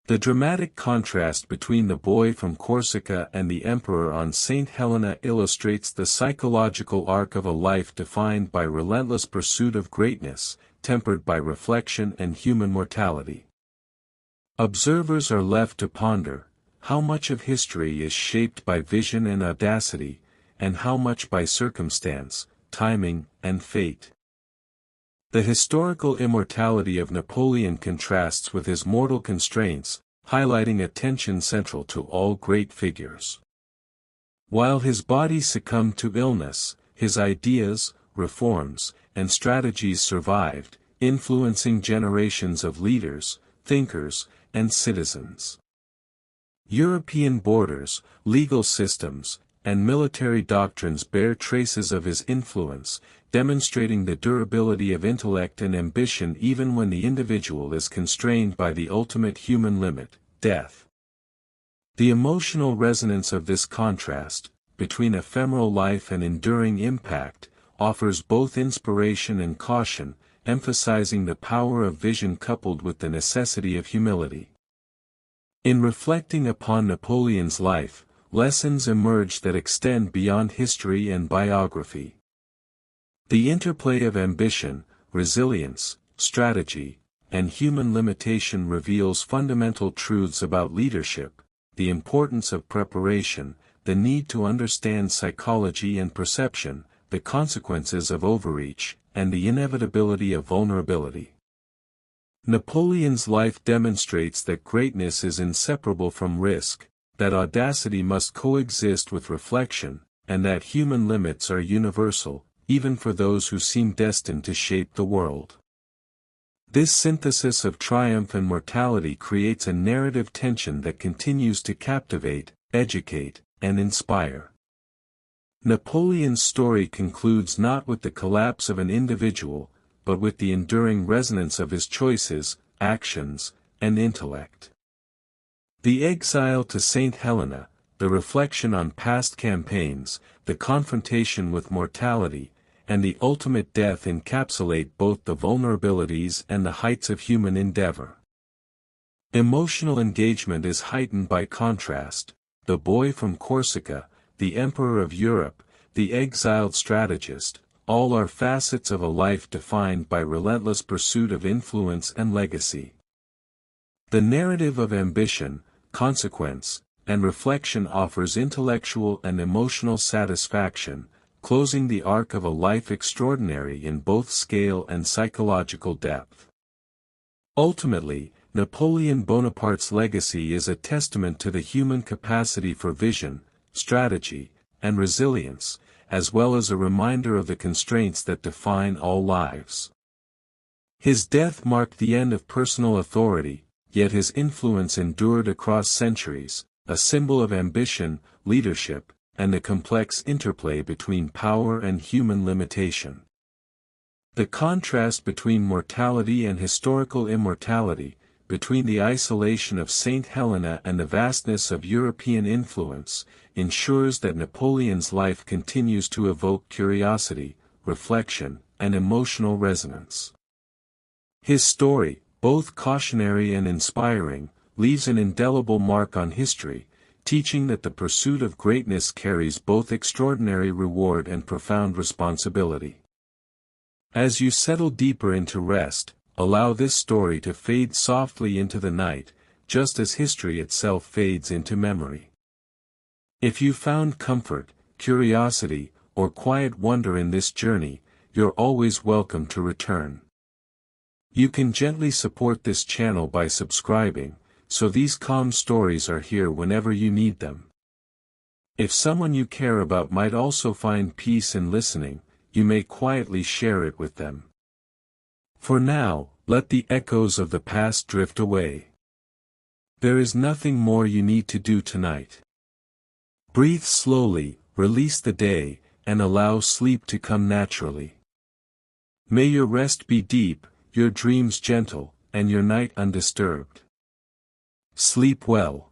The dramatic contrast between the boy from Corsica and the emperor on St. Helena illustrates the psychological arc of a life defined by relentless pursuit of greatness, tempered by reflection and human mortality. Observers are left to ponder: how much of history is shaped by vision and audacity, and how much by circumstance, timing, and fate? The historical immortality of Napoleon contrasts with his mortal constraints, highlighting a tension central to all great figures. While his body succumbed to illness, his ideas, reforms, and strategies survived, influencing generations of leaders, thinkers, and citizens. European borders, legal systems, and military doctrines bear traces of his influence, demonstrating the durability of intellect and ambition even when the individual is constrained by the ultimate human limit: death. The emotional resonance of this contrast, between ephemeral life and enduring impact, offers both inspiration and caution, emphasizing the power of vision coupled with the necessity of humility. In reflecting upon Napoleon's life, lessons emerge that extend beyond history and biography. The interplay of ambition, resilience, strategy, and human limitation reveals fundamental truths about leadership: the importance of preparation, the need to understand psychology and perception, the consequences of overreach, and the inevitability of vulnerability. Napoleon's life demonstrates that greatness is inseparable from risk, that audacity must coexist with reflection, and that human limits are universal, even for those who seem destined to shape the world. This synthesis of triumph and mortality creates a narrative tension that continues to captivate, educate, and inspire. Napoleon's story concludes not with the collapse of an individual, but with the enduring resonance of his choices, actions, and intellect. The exile to St. Helena, the reflection on past campaigns, the confrontation with mortality, and the ultimate death encapsulate both the vulnerabilities and the heights of human endeavor. Emotional engagement is heightened by contrast: the boy from Corsica, the emperor of Europe, the exiled strategist, all are facets of a life defined by relentless pursuit of influence and legacy. The narrative of ambition, consequence, and reflection offers intellectual and emotional satisfaction, closing the arc of a life extraordinary in both scale and psychological depth. Ultimately, Napoleon Bonaparte's legacy is a testament to the human capacity for vision, strategy, and resilience, as well as a reminder of the constraints that define all lives. His death marked the end of personal authority, yet his influence endured across centuries, a symbol of ambition, leadership, and the complex interplay between power and human limitation. The contrast between mortality and historical immortality, between the isolation of St. Helena and the vastness of European influence, ensures that Napoleon's life continues to evoke curiosity, reflection, and emotional resonance. His story, both cautionary and inspiring, leaves an indelible mark on history, teaching that the pursuit of greatness carries both extraordinary reward and profound responsibility. As you settle deeper into rest, allow this story to fade softly into the night, just as history itself fades into memory. If you found comfort, curiosity, or quiet wonder in this journey, you're always welcome to return. You can gently support this channel by subscribing, so these calm stories are here whenever you need them. If someone you care about might also find peace in listening, you may quietly share it with them. For now, let the echoes of the past drift away. There is nothing more you need to do tonight. Breathe slowly, release the day, and allow sleep to come naturally. May your rest be deep, your dreams gentle, and your night undisturbed. Sleep well.